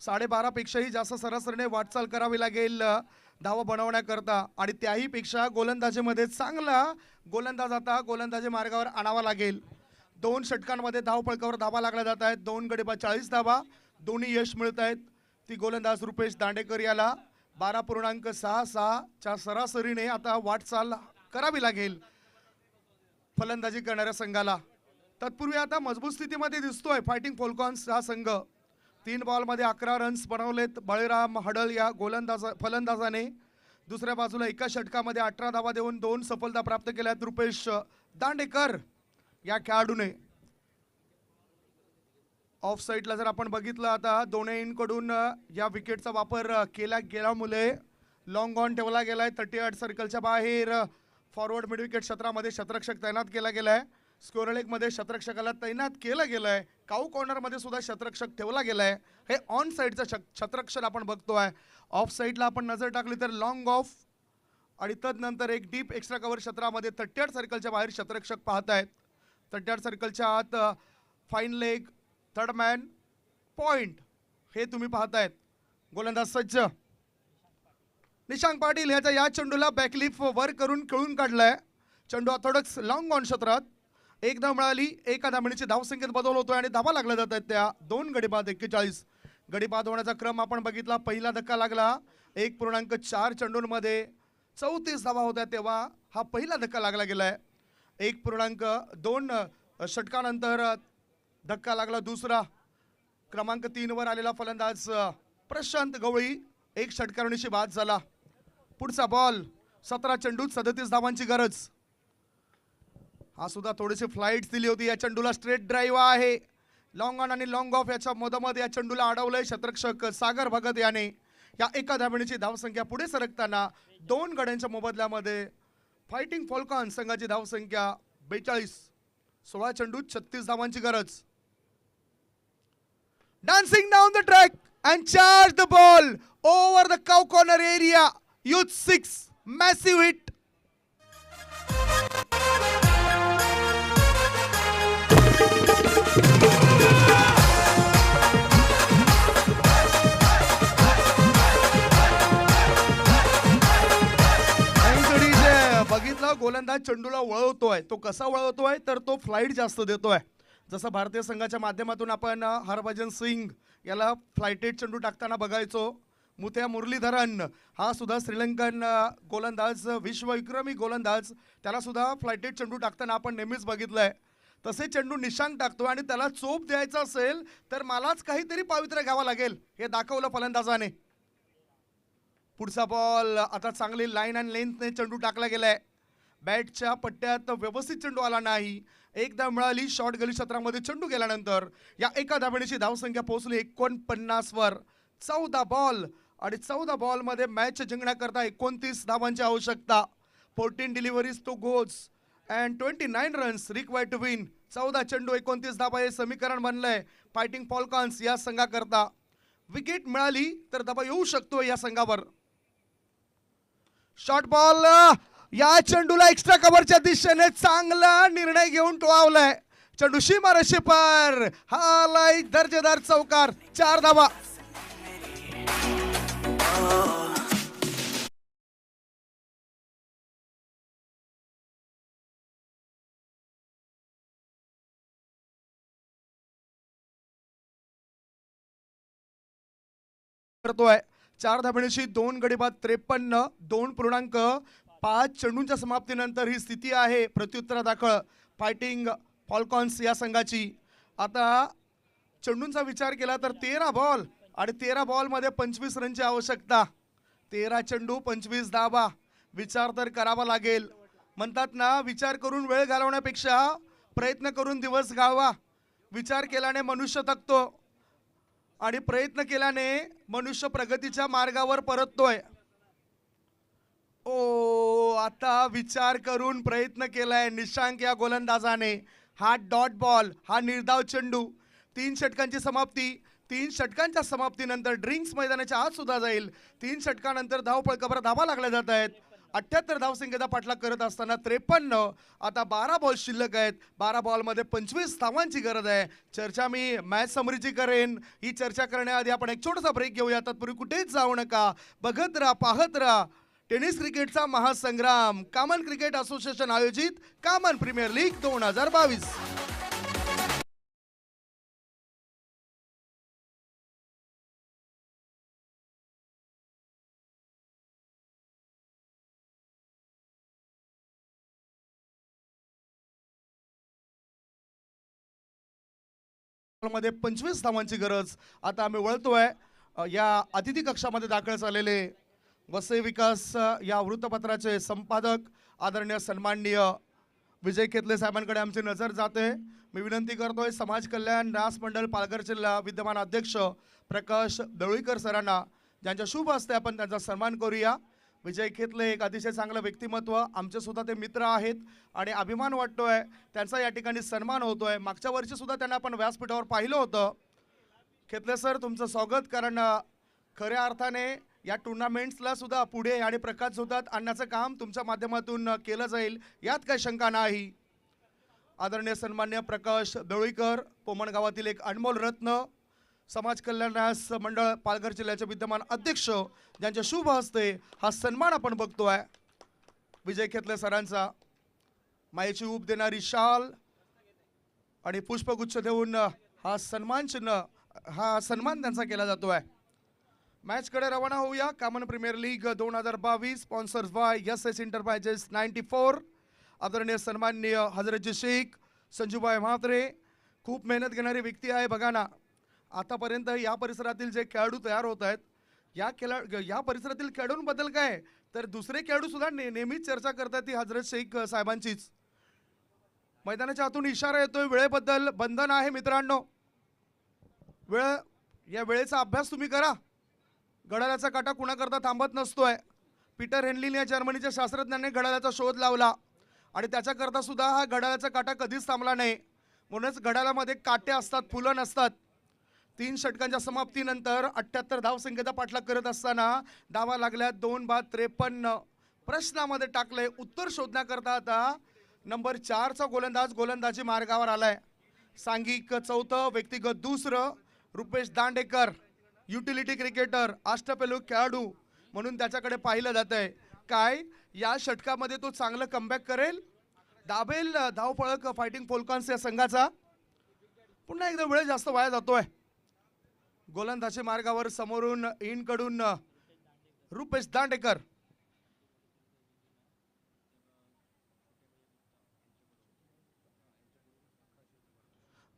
[SPEAKER 4] 12.5 पेक्षाही जास्त सरासरीने वाटचाल करावी लागेल धावा बनवण्याकरता आणि त्याही पेक्षा गोलंदाजीमध्ये चांगला गोलंदाज आता गोलंदाजी मार्गावर आणावा लागेल. 2 षटकांमध्ये धावफलकावर धावा लागल्या जात आहेत. 2 गडी बाद 40 धावा. दोन्ही यश मिळत आहेत. ती गोलंदाज रुपेश दांडेकर याला 12.66 च्या सरासरीने आता वाटचाल करावी लागेल फलंदाजी करणाऱ्या संघाला. तत्पूर्वी आता मजबूत स्थितीमध्ये दिसतोय फायटिंग फॉल्कॉन्स हा संघ. 3 बॉलमध्ये 11 रन्स बनवलेत बळीराम हडळ या फलंदाजाने. दुसऱ्या बाजूला एका षटकामध्ये 18 धावा देऊन 2 सफलता प्राप्त केल्यात रुपेश दांडेकर या खेळाडूने. ऑफ साईडला जर आपण बघितलं आता दोन्ही कडून या विकेटचा वापर केला गेल्यामुळे लॉंग ऑन ठेवला गेलाय. 38 सर्कलच्या बाहेर फॉरवर्ड मिड विकेट क्षेत्रामध्ये शतरक्षक तैनात केला गेलाय. स्कोअर लेगमध्ये शतरक्षकाला तैनात केलं गेलंय. काऊ कॉर्नरमध्ये सुद्धा शतरक्षक ठेवला गेलाय. हे ऑन साईडचं शतरक्षक आपण बघतोय. ऑफ साईडला आपण नजर टाकली तर लॉंग ऑफ आणि तदनंतर एक डीप एक्स्ट्रा कव्हर क्षेत्रामध्ये 38 सर्कलच्या बाहेर शतरक्षक पाहतायत. 38 सर्कलच्या आत fine leg, third man, point हे तुम्ही पाहतायत. गोलंदाज सज्ज. निशांक पाटील ह्याच्या या चेंडूला बॅकलिफ वर करून खेळून काढलाय. चेंडू ऑर्थोडॉक्स लॉंग ऑन क्षेत्रात. 1 धाव मिळाली. 1 धावणीची धावसंख्येत बदल होतोय आणि धावा लागल्या जात आहेत त्या. 2 गडी बाद 41. गडी बाद होण्याचा क्रम आपण बघितला. पहिला धक्का लागला 1.4 चेंडूंमध्ये 34 धावा होत्या तेव्हा हा पहिला धक्का लागला गेलाय. 1.2 षटकानंतर धक्का लागला दुसरा. क्रमांक 3 वर आलेला फलंदाज प्रशांत गवळी 1 षटकारणीशी बाद झाला. पुढचा बॉल 17 चेंडूत 37 धावांची गरज. हा सुद्धा थोडीशी फ्लाईट दिली होती. या चेंडूला स्ट्रेट ड्राईव्ह आहे. लॉंग ऑन आणि लॉंग ऑफ याच्या मधोमध या चेंडूला अडवलंय शतरक्षक सागर भगत याने. या एका धावणीची धावसंख्या पुढे सरकताना 2 गड्यांच्या मोबदल्यामध्ये फायटिंग फॉल्कॉन संघाची धावसंख्या 42. 16 चेंडू 36 धावांची गरज. Dancing down the track and charge the ball over the cow corner area. Youth 6 massive hit. बघितलं गोलंदाज चेंडूला वळवतोय. तो कसा वळवतोय तर तो फ्लाईट जास्त देतोय. जसं भारतीय संघाच्या माध्यमातून आपण हरभजन सिंग याला फ्लाईटेड चेंडू टाकताना बघायचो. मुथ्या मुरलीधरन हा सुद्धा श्रीलंकन गोलंदाज, विश्वविक्रमी गोलंदाज, त्याला सुद्धा फ्लाईटेड चेंडू टाकताना आपण नेहमीच बघितलंय. तसे चेंडू निशांक टाकतो आणि त्याला चोप द्यायचा असेल तर मलाच काहीतरी पावित्र्य घ्यावं लागेल हे दाखवलं फलंदाजाने. पुढचा बॉल आता चांगली लाईन अँड लेंथने चेंडू टाकला गेलाय. बॅटच्या पट्ट्यात व्यवस्थित चेंडू आला नाही. एकदा मिळाली शॉर्ट गली क्षेत्रामध्ये चेंडू गेल्यानंतर या एका धाबेची धावसंख्या पोहोचली 49 वर. 14 बॉल आणि 14 बॉलमध्ये मॅच जिंकण्याकरता 29 धावांची आवश्यकता. 14 deliveries to goals and 29 runs required to win. 14 चेंडू 29 धावा हे समीकरण बनलंय फायटिंग फॉल्कॉन्स या संघाकरता. विकेट मिळाली तर धावा येऊ शकतो या संघावर. शॉर्ट बॉल या चेंडूला एक्स्ट्रा कव्हरच्या दिशेने चांगला निर्णय घेऊन टोळावलाय. चेंडू सीमारेषे पार. हालाय दर्जेदार चौकार. 4 धावा. करतोय 4 धाबेची 2 गडी बाद 53 2.5 चेंडूंच्या समाप्तीनंतर ही स्थिती आहे प्रत्युत्तरादाखल फायटिंग फॉल्कॉन्स या संघाची. आता चेंडूंचा विचार केला तर 13 बॉल आणि 13 बॉलमध्ये 25 रनची आवश्यकता. 13 चेंडू 25 धावा. विचार तर करावा लागेल. म्हणतात ना, विचार करून वेळ घालवण्यापेक्षा प्रयत्न करून दिवस घालवा. विचार केल्याने मनुष्य थकतो आणि प्रयत्न केल्याने मनुष्य प्रगतीच्या मार्गावर परततोय. आता विचार करून प्रयत्न केलाय निशांक या गोलंदाजाने. हा डॉट बॉल, हा निर्धाव चेंडू. 3 षटकांची समाप्ती. 3 षटकांच्या समाप्तीनंतर ड्रिंक्स मैदानाच्या आत सुद्धा जाईल. 3 षटकानंतर धावपळ कबर धावा लागल्या जात आहेत. 78 धावसंख्येचा पाठलाग करत असताना 53. आता 12 बॉल शिल्लक आहेत. 12 बॉलमध्ये 25 धावांची गरज आहे. चर्चा मी मॅच समरीची करेन. ही चर्चा करण्याआधी आपण एक छोटासा ब्रेक घेऊया. तत्पूर्वी कुठेच जाऊ नका. बघत राहा, पाहत राहा. टेनिस क्रिकेटचा महासंग्राम. कॉमन क्रिकेट असोसिएशन आयोजित कॉमन प्रीमियर लीग 2022. मध्ये 25 धावांची गरज. आता आम्ही वळतोय या अतिथी कक्षामध्ये दाखल झालेले वसई विकास या वृत्तपत्राचे संपादक आदरणीय सन्माननीय विजय खेतले साहेबांकडे आमची नजर जाते. मी विनंती करतोय समाज कल्याण रास मंडळ पालघर जिल्हा विद्यमान अध्यक्ष प्रकाश दळुईकर सरांना, ज्यांच्या शुभ हस्ते आपण त्यांचा सन्मान करूया. विजय खेतले एक अतिशय चांगलं व्यक्तिमत्व. आमचे सुद्धा ते मित्र आहेत आणि अभिमान वाटतोय त्यांचा या ठिकाणी सन्मान होतोय. मागच्या वर्षी सुद्धा त्यांना आपण व्यासपीठावर पाहिलं होतं. खेतले सर, तुमचं स्वागत. कारण खऱ्या अर्थाने या टुर्नामेंट्सला सुद्धा पुढे आणि प्रकाशझोतात आणण्याचं काम तुमच्या माध्यमातून केलं जाईल, यात काही शंका नाही. आदरणीय सन्मान्य प्रकाश दळुईकर, पोमण गावातील एक अनमोल रत्न, समाज कल्याण रास मंडळ पालघर जिल्ह्याचे विद्यमान अध्यक्ष, ज्यांच्या शुभ हस्ते हा सन्मान आपण बघतोय. विजय खेतले सरांचा मायेची ऊब देणारी शाल आणि पुष्पगुच्छ देऊन हा सन्मान त्यांचा केला जातोय. मॅचकडे रवाना होऊया. Common Premier League 2022 sponsors by S enterprises 94. आदरणीय सन्माननीय हजरतजी शेख संजूभाई म्हात्रे, खूप मेहनत घेणारी व्यक्ती आहे. बघा ना, आतापर्यंत या परिसरातील जे खेळाडू तयार होत आहेत, या परिसरातील खेळाडूंबद्दल काय तर दुसरे खेळाडू सुद्धा नेहमीच चर्चा करतात ती हजरत शेख साहेबांचीच. मैदानाच्या आतून इशारा येतोय वेळेबद्दल. बंधन आहे मित्रांनो. या वेळेचा अभ्यास तुम्ही करा. घड्याळाचा काटा कुणाकरता थांबत नसतोय. पीटर हेनली या जर्मनीच्या शास्त्रज्ञांनी घड्याळाचा शोध लावला आणि त्याच्याकरता सुद्धा हा घड्याळाचा काटा कधीच थांबला नाही. म्हणूनच घड्याळामध्ये काटे असतात, फुलं नसतात. 3 षटकांच्या समाप्तीनंतर 78 धावसंख्येचा पाठलाग करत असताना धावा लागल्या 2 बाद 53. प्रश्नामध्ये टाकले उत्तर शोधण्याकरता आता नंबर 4चा गोलंदाज गोलंदाजी मार्गावर आलाय. सांघिक 4थं, व्यक्तिगत 2रं. रुपेश दांडेकर युटिलिटी क्रिकेटर, अष्टपैलू खेळाडू म्हणून त्याच्याकडे पाहिलं जात आहे. काय या षटकामध्ये तो चांगलं कमबॅक करेल, दाबेल धावफळक फायटिंग फोल्कॉन्स या संघाचा. पुन्हा एकदा वेळ जास्त वाया जातोय. गोलंदाजी मार्गावर समोरून इन कडून रुपेश दांडेकर.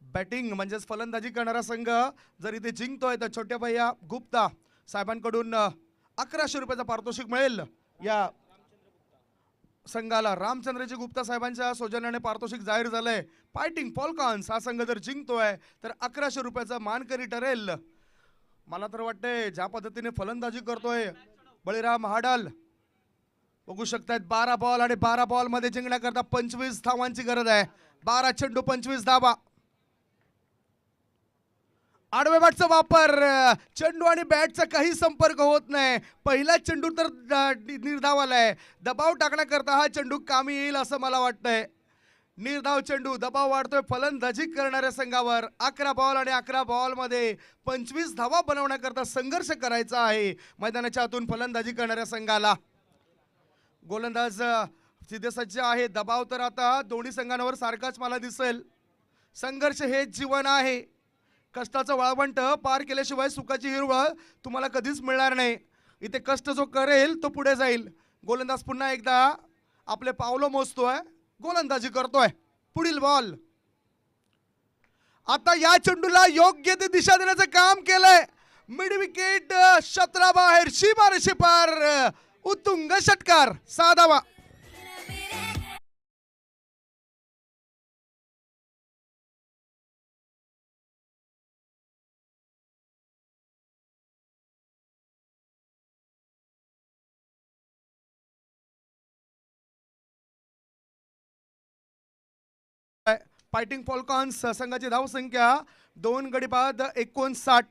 [SPEAKER 4] बॅटिंग म्हणजेच फलंदाजी करणारा संघ जर इथे जिंकतोय तर छोट्या भैया गुप्ता साहेबांकडून 1100 रुपयाचा पारितोषिक मिळेल. या संघाला रामचंद्रजी गुप्ता साहेबांच्या सौजन्याने पारितोषिक जाहीर झालंय. फायटिंग फॉल्कॉन्स हा संघ जर जिंकतोय तर 1100 रुपयाचा मानकरी ठरेल. मला तर वाटतंय ज्या पद्धतीने फलंदाजी करतोय बळीराम हाडाल, बघू शकतात 12 बॉल आणि 12 बॉल मध्ये जिंकण्याकरता 25 धावांची गरज आहे. 12 चेंडू 25 धावा. आडव्या बॅटचा वापर, चेंडू आणि बॅटचा काही संपर्क होत नाही. पहिला चेंडू तर निर्धाव आलाय. दबाव टाकण्याकरता हा चेंडू कामी येईल असं मला वाटतंय. निर्धाव चेंडू, दबाव वाढतोय फलंदाजी करणाऱ्या संघावर. 11 बॉल आणि 11 बॉल मध्ये 25 धावा बनवण्याकरता संघर्ष करायचा आहे मैदानाच्या आतून फलंदाजी करणाऱ्या संघाला. गोलंदाज सिद्धे सज्ज आहे. दबाव तर आता दोन्ही संघांवर सारखाच मला दिसेल. संघर्ष हे जीवन आहे. कष्टाचं वाळवंट पार केल्याशिवाय सुखाची हिरवळ तुम्हाला कधीच मिळणार नाही. इथे कष्ट जो करेल तो पुढे जाईल. गोलंदाज पुन्हा एकदा आपले पावलं मोजतोय, गोलंदाजी करतोय. पुढील बॉल. आता या चेंडूला योग्य ते दिशा देण्याचं काम केलंय. मिड विकेट क्षेत्राबाहेर, सीमारेषे पार, उत्तुंग षटकार, 6 धावा. फायटिंग फॉल्कॉन्स संघाची धावसंख्या 2 गडी बाद 59.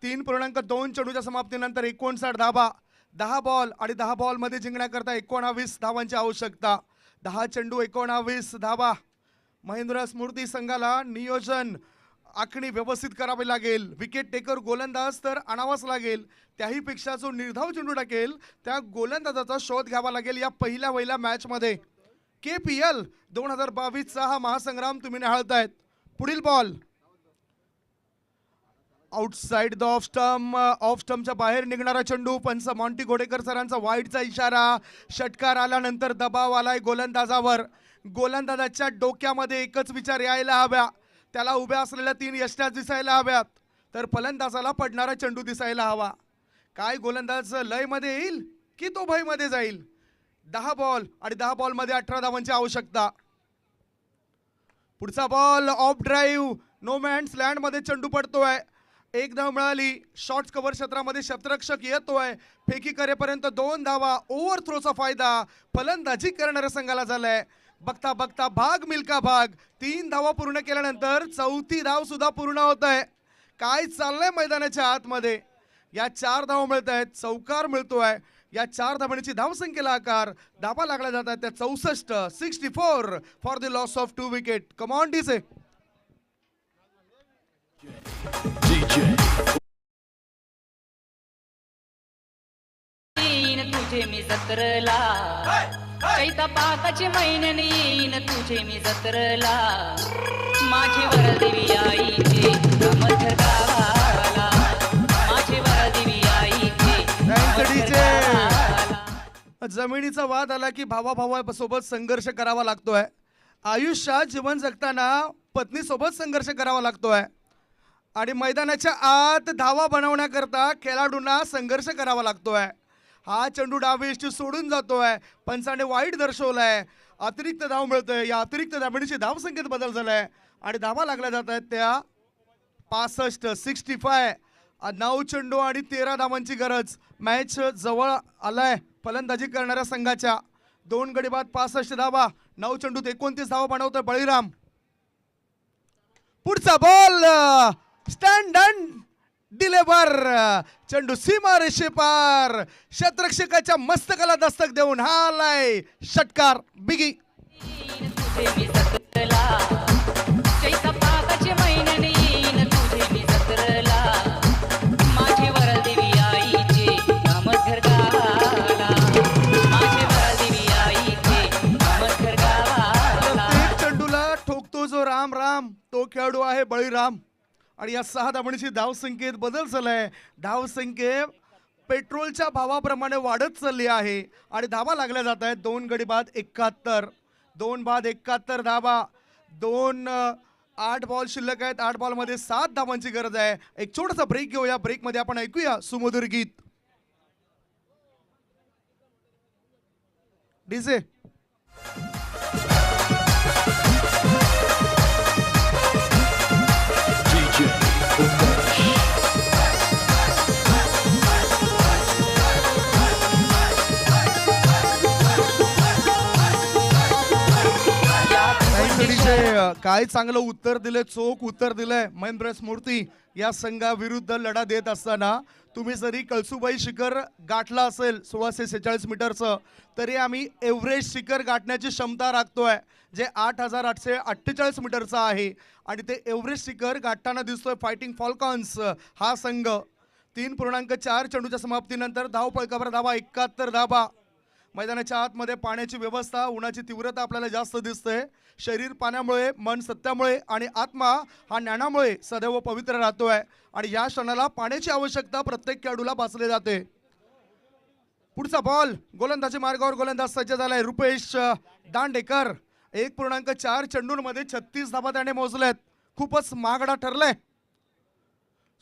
[SPEAKER 4] 3.2 चेंडूच्या समाप्तीनंतर 59 धावा. 10 बॉल आणि 10 बॉल मध्ये जिंकण्याकरता 19 धावांची आवश्यकता. 10 चेंडू 19 धावा. महेंद्र स्मृती संघाला नियोजन आखणी व्यवस्थित करावी लागेल. विकेट टेकर गोलंदाज तर आणावाच लागेल. त्याही पेक्षा जो निर्धाव चेंडू टाकेल त्या गोलंदाजाचा शोध घ्यावा लागेल या पहिल्या मॅच मध्ये. KPL 2022चा हा महासंग्राम तुम्ही निहाळतायत. पुढील बॉल. आउटसाइड द ऑफ स्टंपच्या बाहेर निघणारा चेंडू. पंच मॉन्टी घोडेकर सरांचा वाईडचा इशारा. षटकार आल्यानंतर दबाव आलाय गोलंदाजावर. गोलंदाजाच्या डोक्यामध्ये एकच विचार यायला हव्या, त्याला उभ्या असलेल्या 3 यष्ट्या दिसायला हव्यात, तर फलंदाजाला पडणारा चेंडू दिसायला हवा. काय गोलंदाज लय मध्ये येईल की तो भय मध्ये जाईल. 10 बॉल आणि 10 बॉल मध्ये 18 धावांची आवश्यकता. पुढचा ball off drive, no man's land मध्ये चेंडू पडतोय. 1 धाव मिळाली. शॉर्ट कव्हर क्षेत्रामध्ये क्षेत्ररक्षक येतोय. फेकी करेपर्यंत 2 धावा. ओव्हर थ्रोचा फायदा फलंदाजी करणाऱ्या संघाला झालाय. बघता बघता भाग मिल्का भाग. 3 धावा पूर्ण केल्यानंतर 4थी धाव सुद्धा पूर्ण होत आहे. काय चाललंय मैदानाच्या आतमध्ये. या 4 धावा मिळत आहेत, चौकार मिळतोय. या 4 धावांची धावसंख्येला आकार. धावा लागल्या जातात त्या 64. 64 for the loss of 2 wicket. Come on DJ.
[SPEAKER 5] तुझे मी जत्रला, चैता पाकाचे महिन्याने येईन तुझे मी जत्रला. माझे वरदेवी आईचे मथर गावाला, माझे वरदेवी आईचे
[SPEAKER 4] जमिनीचा वाद आला की भावाभावासोबत संघर्ष करावा लागतोय. आयुष्यात जीवन जगताना पत्नीसोबत संघर्ष करावा लागतोय. आणि मैदानाच्या आत धावा बनवण्याकरता खेळाडूंना संघर्ष करावा लागतोय. हा चेंडू डावीष्टी सोडून जातोय. पंचाने वाईट दर्शवलाय. अतिरिक्त धाव मिळतोय. या अतिरिक्त धावणीची धावसंख्येत बदल झालाय आणि धावा लागल्या जात आहेत त्या 65. 65. 9 चेंडू आणि 13 धावांची गरज. मॅच जवळ आलाय फलंदाजी करणाऱ्या संघाच्या. 2 गडी बाद 65 धावा. 9 चेंडूत 29 धावा बनवतोय बळीराम. पुढचा बॉल स्टँड अँड डिलेव्हर. चेंडू सीमा रेषेपार. शतरक्षकाच्या मस्तकाला दस्तक देऊन हा आलाय षटकार. बिगी.
[SPEAKER 5] तुझे मी जत्रला चैता पाकाचे महिन्याने येईन तुझे मी जत्रला माझे वरदेवी आईचे नामधर गावाला माझे वरदेवी आईचे नामधर गावाला.
[SPEAKER 4] प्रत्येक चेंडूला ठोकतो जो राम राम तो खेळाडू आहे बळीराम. आणि या 6 धावांची धावसंख्येत बदल झालाय. धावसंख्ये पेट्रोलच्या भावाप्रमाणे वाढत चालली आहे आणि धावा लागल्या जात आहेत. 2 गडी बाद 71. 2 बाद 71 धावा. 8 बॉल शिल्लक आहेत. 8 बॉल मध्ये 7 धावांची गरज आहे. एक छोटासा ब्रेक घेऊया. ब्रेक मध्ये आपण ऐकूया सुमधुर गीत. डीजे. काय चांगलं उत्तर दिले, चोख उत्तर दिलंय. महेंद्र स्मृती या संघाविरुद्ध लढा देत असताना तुम्ही जरी कळसुबाई शिखर गाठला असेल 1646 मीटरचं, तरी आम्ही एव्हरेस्ट शिखर गाठण्याची क्षमता राखतोय जे 8848 मीटरचं आहे. आणि ते एव्हरेस्ट शिखर गाठताना दिसतोय फायटिंग फॉल्कॉन्स हा संघ. 3.4 चेंडूच्या समाप्तीनंतर धावपळकावर धावा 71 धावा. मैदानाच्या आतमध्ये पाण्याची व्यवस्था, उन्हाची तीव्रता आपल्याला जास्त दिसते. शरीर पाण्यामुळे, मन सत्यामुळे आणि आत्मा हा ज्ञानामुळे सदैव पवित्र राहतोय. आणि या क्षणाला पाण्याची आवश्यकता प्रत्येक खेळाडूला भासली जाते. पुढचा बॉल गोलंदाजी मार्गावर गोलंदाज सज्ज झालाय रुपेश दांडेकर. 1.4 चेंडूंमध्ये 36 धावा त्याने मोजल्यात. खूपच महागडा ठरलाय.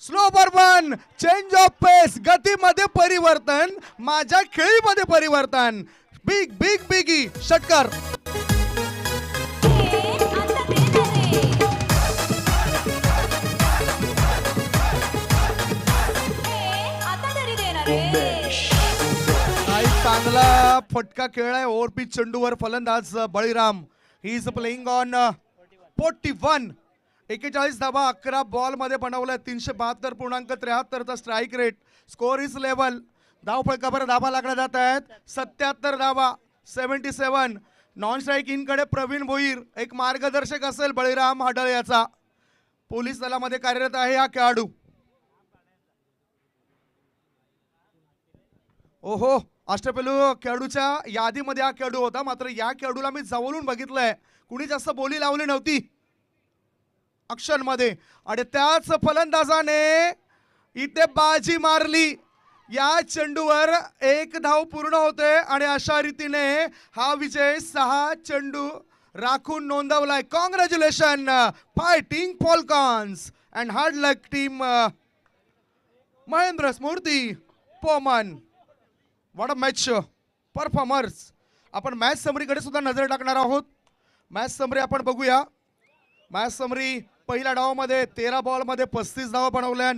[SPEAKER 4] स्लो बर्बन. Change of pace. गतीमध्ये परिवर्तन, माझ्या खेळीमध्ये परिवर्तन. बिग बिग बिगी षटकार. चांगला फटका खेळलाय ओव्हरपिच चेंडूवर फलंदाज Baliram. He is playing on 41. 41 धावा 11 बॉल मध्ये बनवल्या. 372.73 चा strike rate. Score is level. धावफलकावर धावा लागल्या जात आहेत. 77 धावा 77. नॉन स्ट्राईक इन कडे प्रवीण भोईर एक मार्गदर्शक असेल बळीराम हडळ याचा. पोलीस दलामध्ये कार्यरत आहे हा खेळाडू. ओहो, अष्टपैलू खेळाडूच्या यादीमध्ये हा खेळाडू होता. मात्र या खेळाडूला मी जवळून बघितलंय. कुणी जास्त बोली लावली नव्हती अक्षर मध्ये. आणि त्याच फलंदाजाने इथे बाजी मारली. या चेंडूवर 1 धाव पूर्ण होते आणि अशा रीतीने हा विजय 6 चेंडू राखून नोंदवलाय. Congratulation fighting falcons and hard luck team Mahendra Smruti Poman. What a match performers. आपण मॅच समरीकडे सुद्धा नजर टाकणार आहोत. मॅच समरी आपण बघूया. मॅच समरी पहिल्या डावामध्ये 13 बॉलमध्ये 35 धावा बनवल्या.